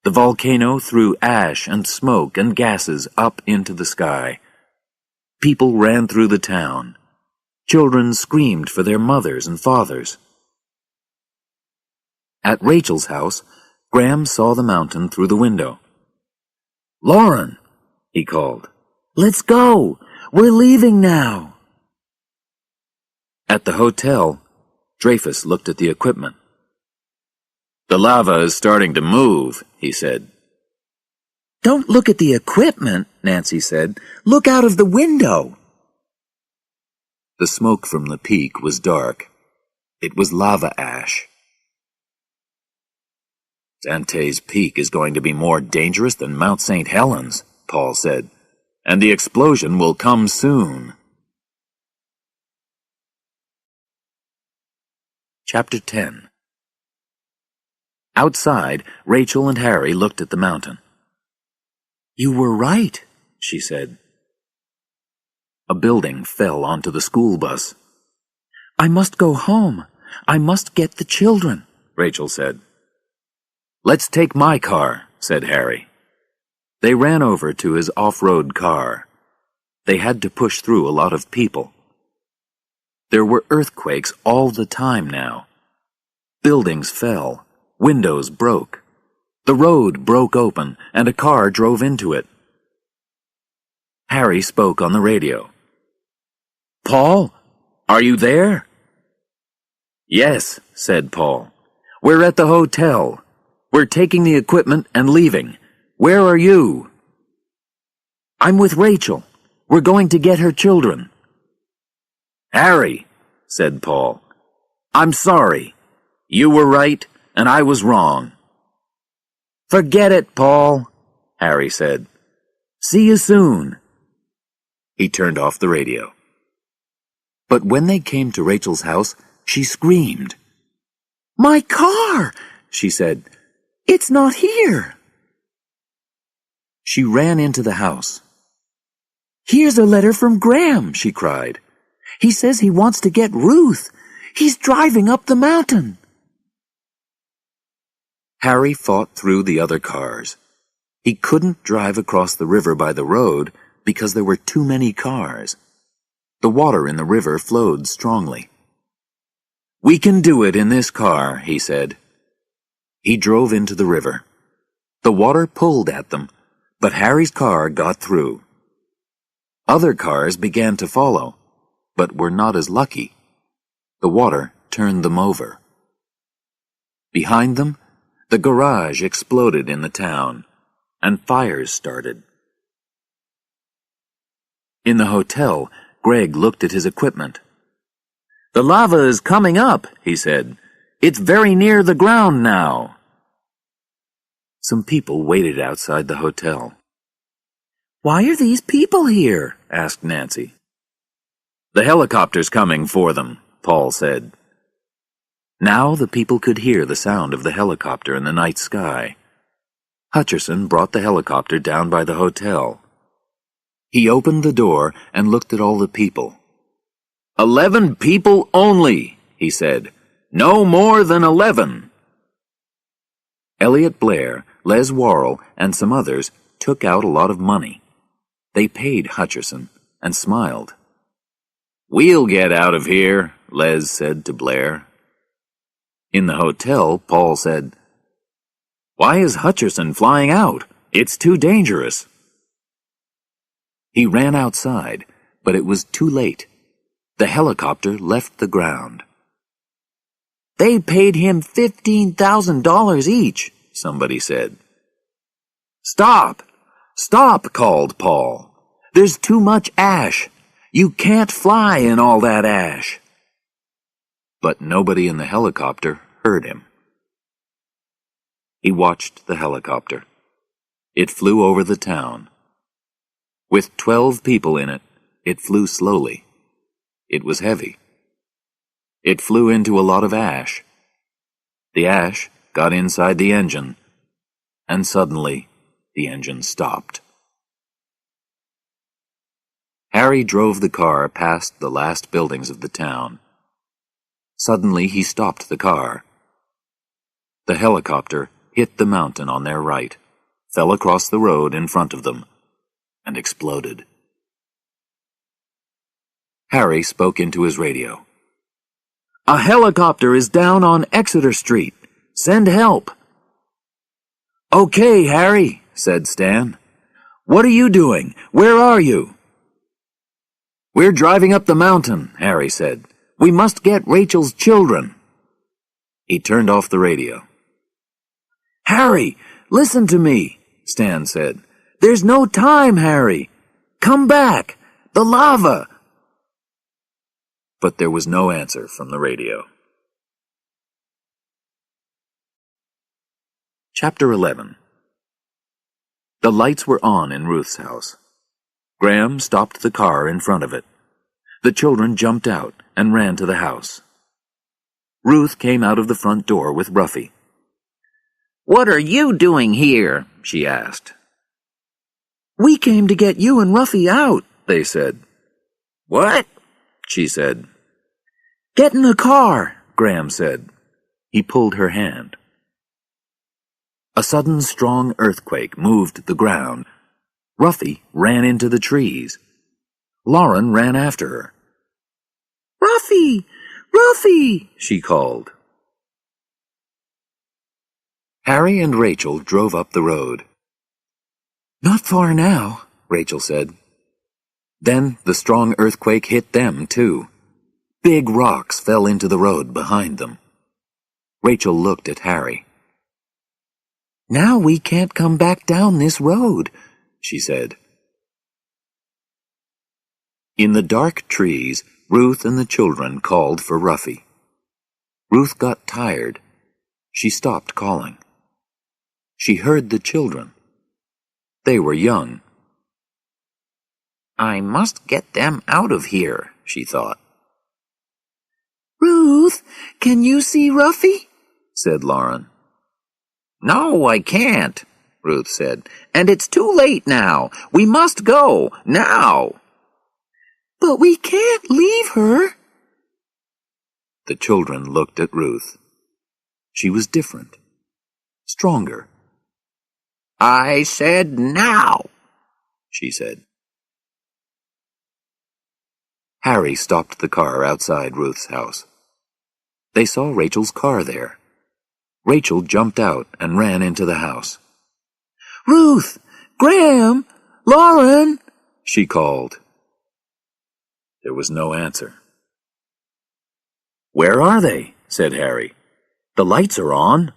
The volcano threw ash and smoke and gases up into the sky. People ran through the town. Children screamed for their mothers and fathers. At Rachel's house, Graham saw the mountain through the window. "Lauren," he called, "let's go. We're leaving now." At the hotel, Dreyfus looked at the equipment. "The lava is starting to move," he said. "Don't look at the equipment," Nancy said. "Look out of the window." The smoke from the peak was dark. It was lava ash. "Dante's Peak is going to be more dangerous than Mount St. Helens," Paul said, "and the explosion will come soon." Chapter 10. Outside, Rachel and Harry looked at the mountain. "You were right," she said. A building fell onto the school bus. "I must go home. I must get the children," Rachel said. "Let's take my car," said Harry. They ran over to his off-road car. They had to push through a lot of people. There were earthquakes all the time now. Buildings fell. Windows broke. The road broke open, and a car drove into it. Harry spoke on the radio. "Paul, are you there?" "Yes," said Paul. "We're at the hotel. We're taking the equipment and leaving. Where are you?" "I'm with Rachel. We're going to get her children." "Harry," said Paul, "I'm sorry. You were right, and I was wrong." "Forget it, Paul," Harry said. "See you soon." He turned off the radio. But when they came to Rachel's house, she screamed. "My car!" she said. "It's not here." She ran into the house. "Here's a letter from Graham," she cried. "He says he wants to get Ruth. He's driving up the mountain." Harry fought through the other cars. He couldn't drive across the river by the road because there were too many cars. The water in the river flowed strongly. "We can do it in this car," he said. He drove into the river. The water pulled at them, but Harry's car got through. Other cars began to follow, but were not as lucky. The water turned them over. Behind them, the garage exploded in the town, and fires started. In the hotel, Greg looked at his equipment. "The lava is coming up," he said. "It's very near the ground now." Some people waited outside the hotel. "Why are these people here?" asked Nancy. "The helicopter's coming for them," Paul said. Now the people could hear the sound of the helicopter in the night sky. Hutcherson brought the helicopter down by the hotel. He opened the door and looked at all the people. 11 people only," he said. "No more than 11. Elliot Blair, Les Worrell, and some others took out a lot of money. They paid Hutcherson and smiled. "We'll get out of here," Les said to Blair. In the hotel, Paul said, "Why is Hutcherson flying out? It's too dangerous." He ran outside, but it was too late. The helicopter left the ground. "They paid him $15,000 each," somebody said. "Stop! Stop!" called Paul. "There's too much ash. You can't fly in all that ash." But nobody in the helicopter heard him. He watched the helicopter. It flew over the town. With 12 people in it, it flew slowly. It was heavy. It flew into a lot of ash. The ash got inside the engine, and suddenly the engine stopped. Harry drove the car past the last buildings of the town. Suddenly he stopped the car. The helicopter hit the mountain on their right, fell across the road in front of them, and exploded. Harry spoke into his radio. "A helicopter is down on Exeter Street. Send help." "Okay, Harry," said Stan. "What are you doing? Where are you?" "We're driving up the mountain," Harry said. "We must get Rachel's children." He turned off the radio. "Harry, listen to me," Stan said. "There's no time, Harry. Come back. The lava." But there was no answer from the radio. Chapter 11. The lights were on in Ruth's house. Graham stopped the car in front of it. The children jumped out and ran to the house. Ruth came out of the front door with Ruffy. "What are you doing here?" she asked. "We came to get you and Ruffy out," they said. "What?" she said. "Get in the car," Graham said. He pulled her hand. A sudden strong earthquake moved the ground. Ruffy ran into the trees. Lauren ran after her. "Ruffy! Ruffy!" she called. Harry and Rachel drove up the road. "Not far now," Rachel said. Then the strong earthquake hit them, too. Big rocks fell into the road behind them. Rachel looked at Harry. "Now we can't come back down this road," she said. In the dark trees, Ruth and the children called for Ruffy. Ruth got tired. She stopped calling. She heard the children. They were young. "I must get them out of here," she thought. "Ruth, can you see Ruffy?" said Lauren. "No, I can't," Ruth said. "And it's too late now. We must go, now." But we can't leave her. The children looked at Ruth. She was different, stronger. I said now, she said. Harry stopped the car outside Ruth's house. They saw Rachel's car there. Rachel jumped out and ran into the house. Ruth! Graham! Lauren! She called. There was no answer. Where are they? Said Harry. The lights are on.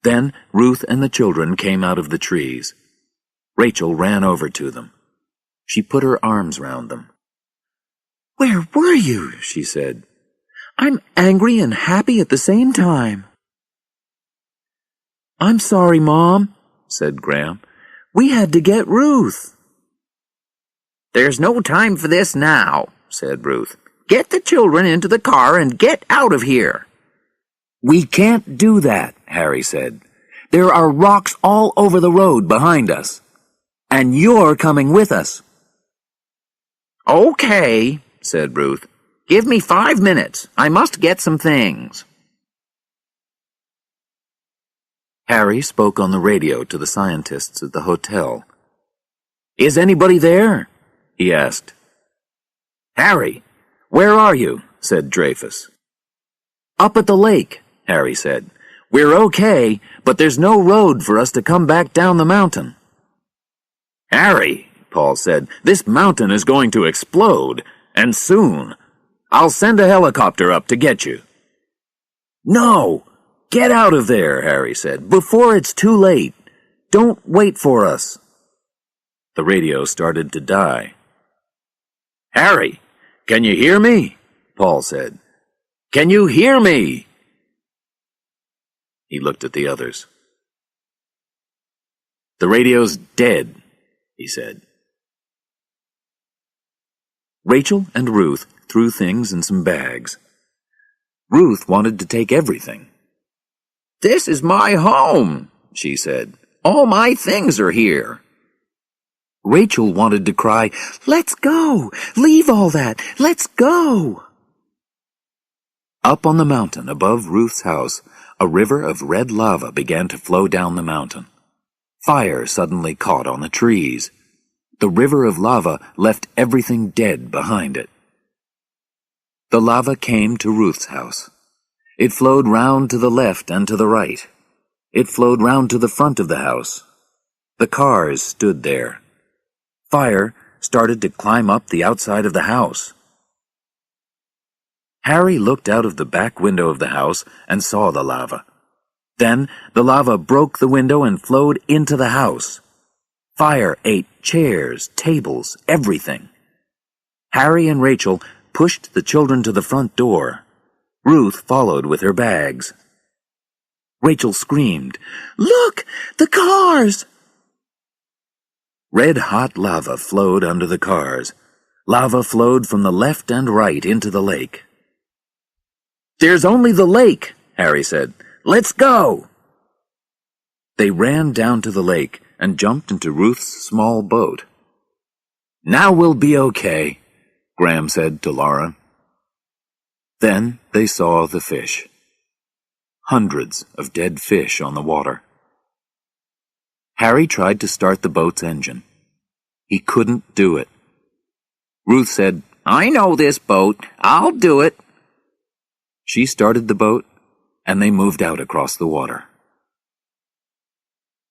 Then Ruth and the children came out of the trees. Rachel ran over to them. She put her arms round them. Where were you? She said. I'm angry and happy at the same time. I'm sorry, Mom, said Graham. We had to get Ruth. There's no time for this now, said Ruth. Get the children into the car and get out of here. We can't do that, Harry said. There are rocks all over the road behind us. And you're coming with us. Okay, said Ruth. Give me 5 minutes. I must get some things. Harry spoke on the radio to the scientists at the hotel. Is anybody there? He asked. Harry, where are you? Said Dreyfus. Up at the lake, Harry said. We're okay, but there's no road for us to come back down the mountain. Harry, Paul said, this mountain is going to explode, and soon. I'll send a helicopter up to get you. No! Get out of there, Harry said, before it's too late. Don't wait for us. The radio started to die. Harry, can you hear me? Paul said. Can you hear me? He looked at the others. The radio's dead, he said. Rachel and Ruth threw things in some bags. Ruth wanted to take everything. This is my home, she said. All my things are here. Rachel wanted to cry, Let's go! Leave all that! Let's go! Up on the mountain above Ruth's house, a river of red lava began to flow down the mountain. Fire suddenly caught on the trees. The river of lava left everything dead behind it. The lava came to Ruth's house. It flowed round to the left and to the right. It flowed round to the front of the house. The cars stood there. Fire started to climb up the outside of the house. Harry looked out of the back window of the house and saw the lava. Then the lava broke the window and flowed into the house. Fire ate chairs, tables, everything. Harry and Rachel pushed the children to the front door. Ruth followed with her bags. Rachel screamed, Look! The cars! Red-hot lava flowed under the cars. Lava flowed from the left and right into the lake. There's only the lake, Harry said. Let's go! They ran down to the lake and jumped into Ruth's small boat. Now we'll be okay, Graham said to Laura. Then they saw the fish. Hundreds of dead fish on the water. Harry tried to start the boat's engine. He couldn't do it. Ruth said, I know this boat. I'll do it. She started the boat, and they moved out across the water.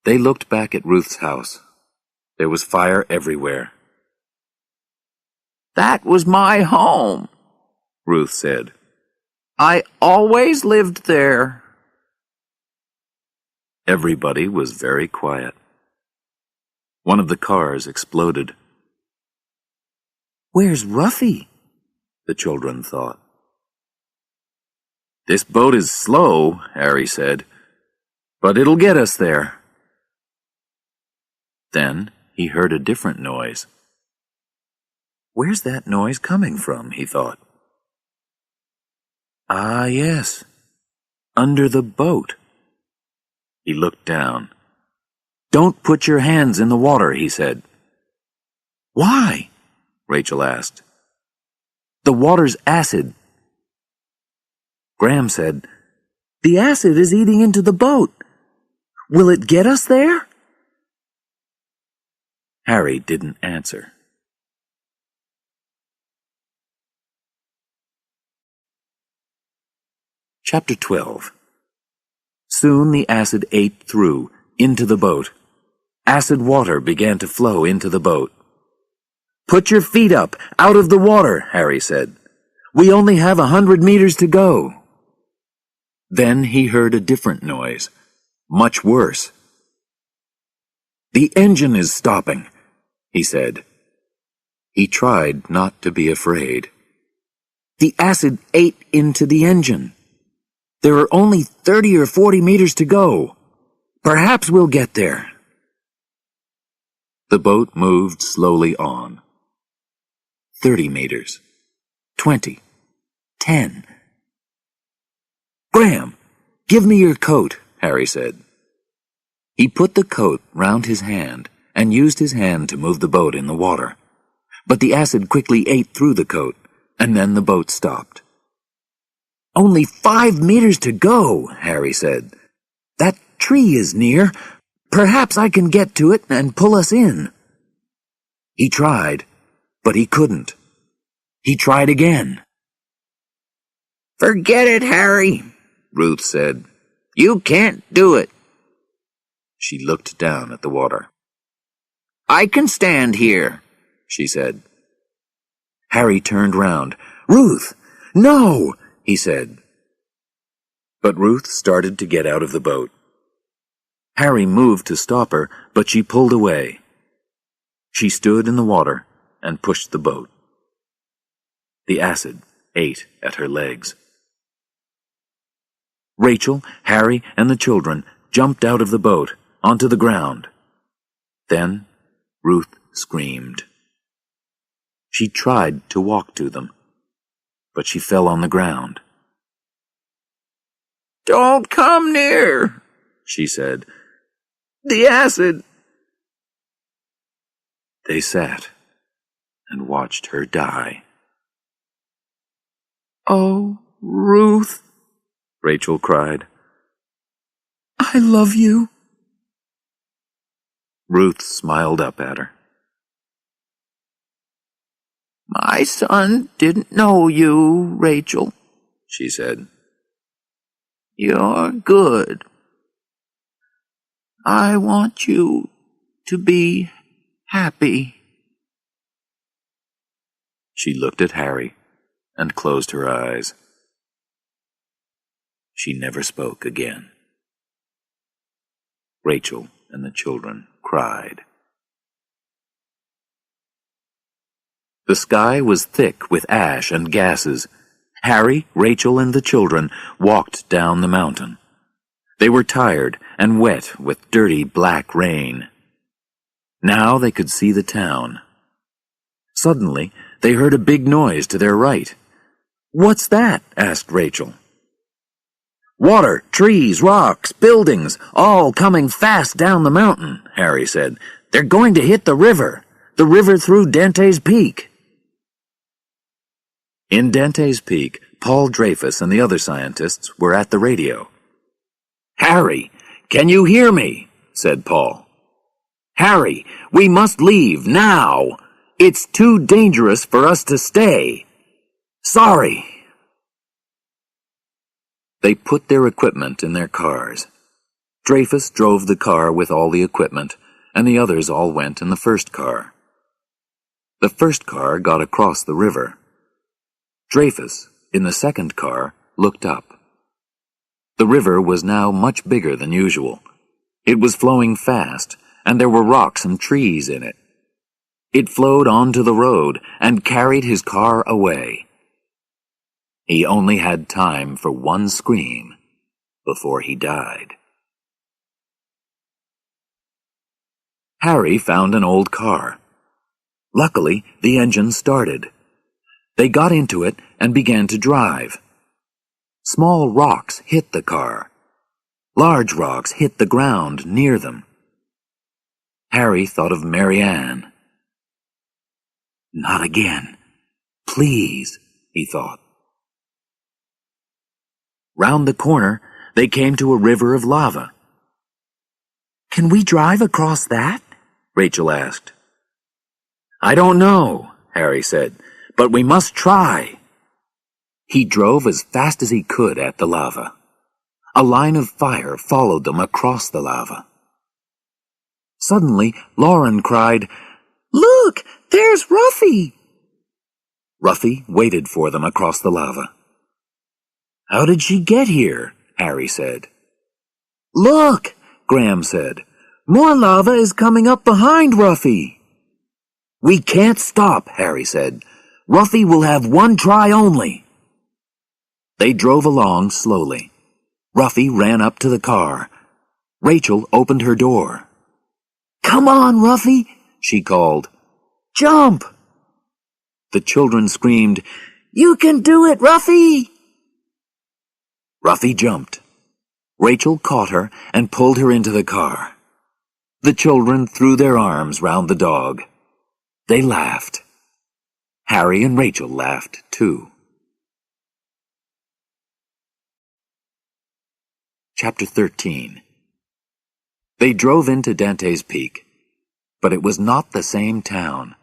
They looked back at Ruth's house. There was fire everywhere. That was my home, Ruth said. I always lived there. Everybody was very quiet. One of the cars exploded. Where's Ruffy? The children thought. This boat is slow, Harry said, but it'll get us there. Then he heard a different noise. Where's that noise coming from, he thought. Ah, yes, under the boat. He looked down. Don't put your hands in the water, he said. Why? Rachel asked. The water's acid. Graham said, The acid is eating into the boat. Will it get us there? Harry didn't answer. Chapter 12. Soon the acid ate through, into the boat. Acid water began to flow into the boat. Put your feet up, out of the water, Harry said. We only have 100 meters to go. Then he heard a different noise, much worse. The engine is stopping, he said. He tried not to be afraid. The acid ate into the engine. There are only 30 or 40 meters to go. Perhaps we'll get there. The boat moved slowly on. 30 meters. 20. 10. Graham, give me your coat, Harry said. He put the coat round his hand and used his hand to move the boat in the water. But the acid quickly ate through the coat, and then the boat stopped. Only 5 meters to go, Harry said. That tree is near. Perhaps I can get to it and pull us in. He tried, but he couldn't. He tried again. Forget it, Harry, Ruth said. You can't do it. She looked down at the water. I can stand here, she said. Harry turned round. Ruth, no, he said. But Ruth started to get out of the boat. Harry moved to stop her, but she pulled away. She stood in the water and pushed the boat. The acid ate at her legs. Rachel, Harry, and the children jumped out of the boat onto the ground. Then Ruth screamed. She tried to walk to them, but she fell on the ground. Don't come near, she said. The acid. They sat and watched her die. Oh, Ruth, Rachel cried. I love you. Ruth smiled up at her. My son didn't know you, Rachel, she said. You're good. I want you to be happy. She looked at Harry and closed her eyes. She never spoke again. Rachel and the children cried. The sky was thick with ash and gases. Harry, Rachel, and the children walked down the mountain. They were tired and wet with dirty black rain. Now they could see the town. Suddenly, they heard a big noise to their right. What's that? Asked Rachel. Water, trees, rocks, buildings, all coming fast down the mountain, Harry said. They're going to hit the river through Dante's Peak. In Dante's Peak, Paul Dreyfus and the other scientists were at the radio. Harry, can you hear me? Said Paul. Harry, we must leave now. It's too dangerous for us to stay. Sorry. They put their equipment in their cars. Dreyfus drove the car with all the equipment, and the others all went in the first car. The first car got across the river. Dreyfus, in the second car, looked up. The river was now much bigger than usual. It was flowing fast, and there were rocks and trees in it. It flowed onto the road and carried his car away. He only had time for one scream before he died. Harry found an old car. Luckily, the engine started. They got into it and began to drive. Small rocks hit the car. Large rocks hit the ground near them. Harry thought of Mary Ann. Not again. Please, he thought. Round the corner, they came to a river of lava. Can we drive across that? Rachel asked. I don't know, Harry said, but we must try. He drove as fast as he could at the lava. A line of fire followed them across the lava. Suddenly, Lauren cried, Look, there's Ruffy! Ruffy waited for them across the lava. How did she get here? Harry said. Look, Graham said. More lava is coming up behind Ruffy. We can't stop, Harry said. Ruffy will have one try only. They drove along slowly. Ruffy ran up to the car. Rachel opened her door. Come on, Ruffy, she called. Jump! The children screamed, You can do it, Ruffy! Ruffy jumped. Rachel caught her and pulled her into the car. The children threw their arms round the dog. They laughed. Harry and Rachel laughed, too. Chapter 13. They drove into Dante's Peak, but it was not the same town.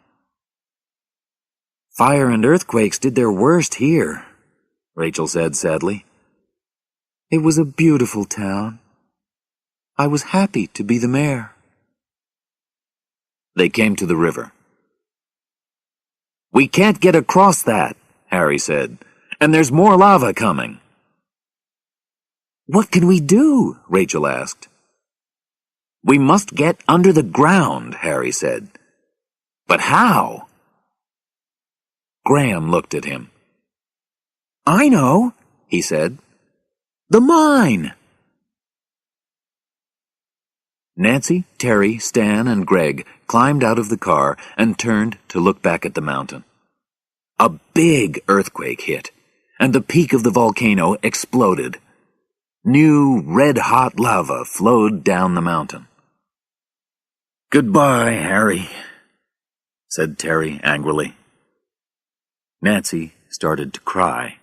Fire and earthquakes did their worst here, Rachel said sadly. It was a beautiful town. I was happy to be the mayor. They came to the river. We can't get across that, Harry said, and there's more lava coming. What can we do? Rachel asked. We must get under the ground, Harry said. But how? Graham looked at him. I know, he said. The mine! Nancy, Terry, Stan, and Greg climbed out of the car and turned to look back at the mountain. A big earthquake hit, and the peak of the volcano exploded. New, red-hot lava flowed down the mountain. Goodbye, Harry, said Terry angrily. Nancy started to cry.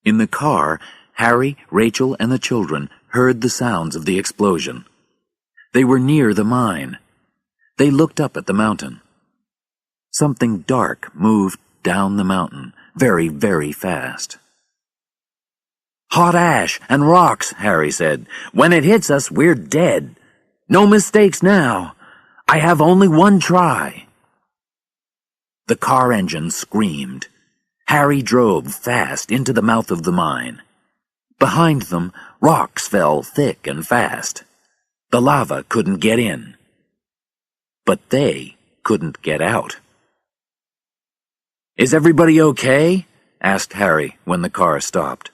In the car, Harry, Rachel, and the children heard the sounds of the explosion. They were near the mine. They looked up at the mountain. Something dark moved down the mountain, very, very fast. Hot ash and rocks, Harry said. When it hits us, we're dead. No mistakes now. I have only one try. The car engine screamed. Harry drove fast into the mouth of the mine. Behind them, rocks fell thick and fast. The lava couldn't get in. But they couldn't get out. Is everybody okay? Asked Harry when the car stopped.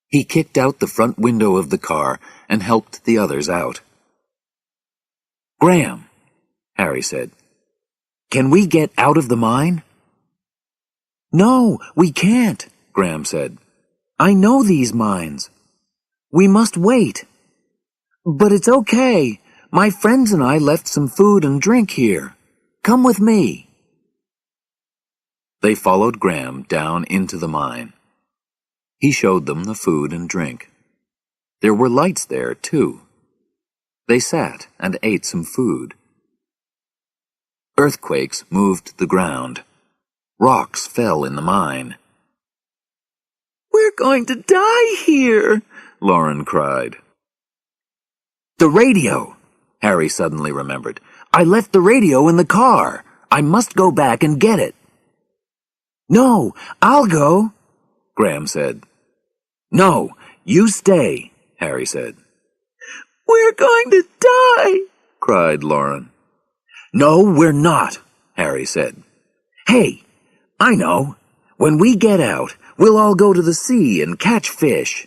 He kicked out the front window of the car and helped the others out. Graham, Harry said, can we get out of the mine? No, we can't, Graham said. I know these mines. We must wait. But it's okay. My friends and I left some food and drink here. Come with me. They followed Graham down into the mine. He showed them the food and drink. There were lights there, too. They sat and ate some food. Earthquakes moved the ground. Rocks fell in the mine. We're going to die here, Lauren cried. The radio, Harry suddenly remembered. I left the radio in the car. I must go back and get it. No, I'll go, Graham said. No, you stay, Harry said. We're going to die, cried Lauren. No, we're not, Harry said. Hey, I know. When we get out, we'll all go to the sea and catch fish.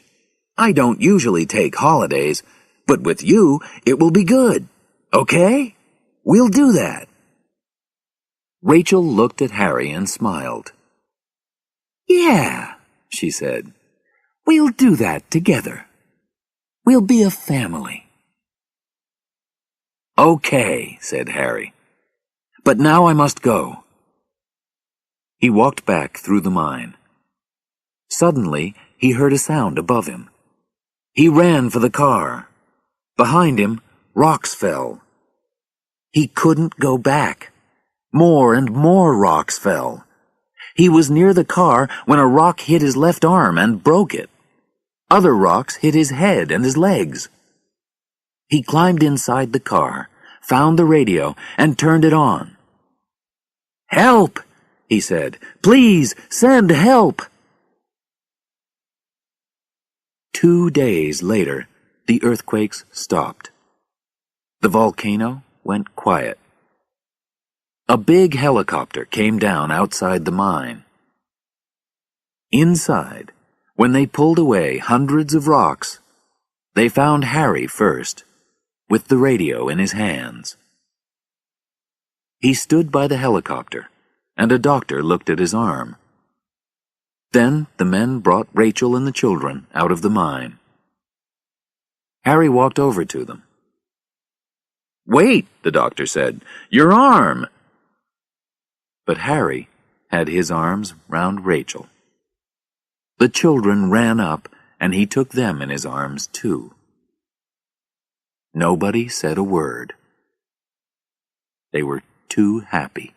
I don't usually take holidays, but with you, it will be good. Okay? We'll do that. Rachel looked at Harry and smiled. Yeah, she said. We'll do that together. We'll be a family. Okay, said Harry. But now I must go." He walked back through the mine. Suddenly, he heard a sound above him. He ran for the car. Behind him, rocks fell. He couldn't go back. More and more rocks fell. He was near the car when a rock hit his left arm and broke it. Other rocks hit his head and his legs. He climbed inside the car, found the radio, and turned it on. "Help!" he said. "Please send help!" 2 days later, the earthquakes stopped. The volcano went quiet. A big helicopter came down outside the mine. Inside, when they pulled away hundreds of rocks, they found Harry first, with the radio in his hands. He stood by the helicopter, and a doctor looked at his arm. Then the men brought Rachel and the children out of the mine. Harry walked over to them. "Wait," the doctor said, "your arm!" But Harry had his arms round Rachel. The children ran up, and he took them in his arms too. Nobody said a word. They were too happy.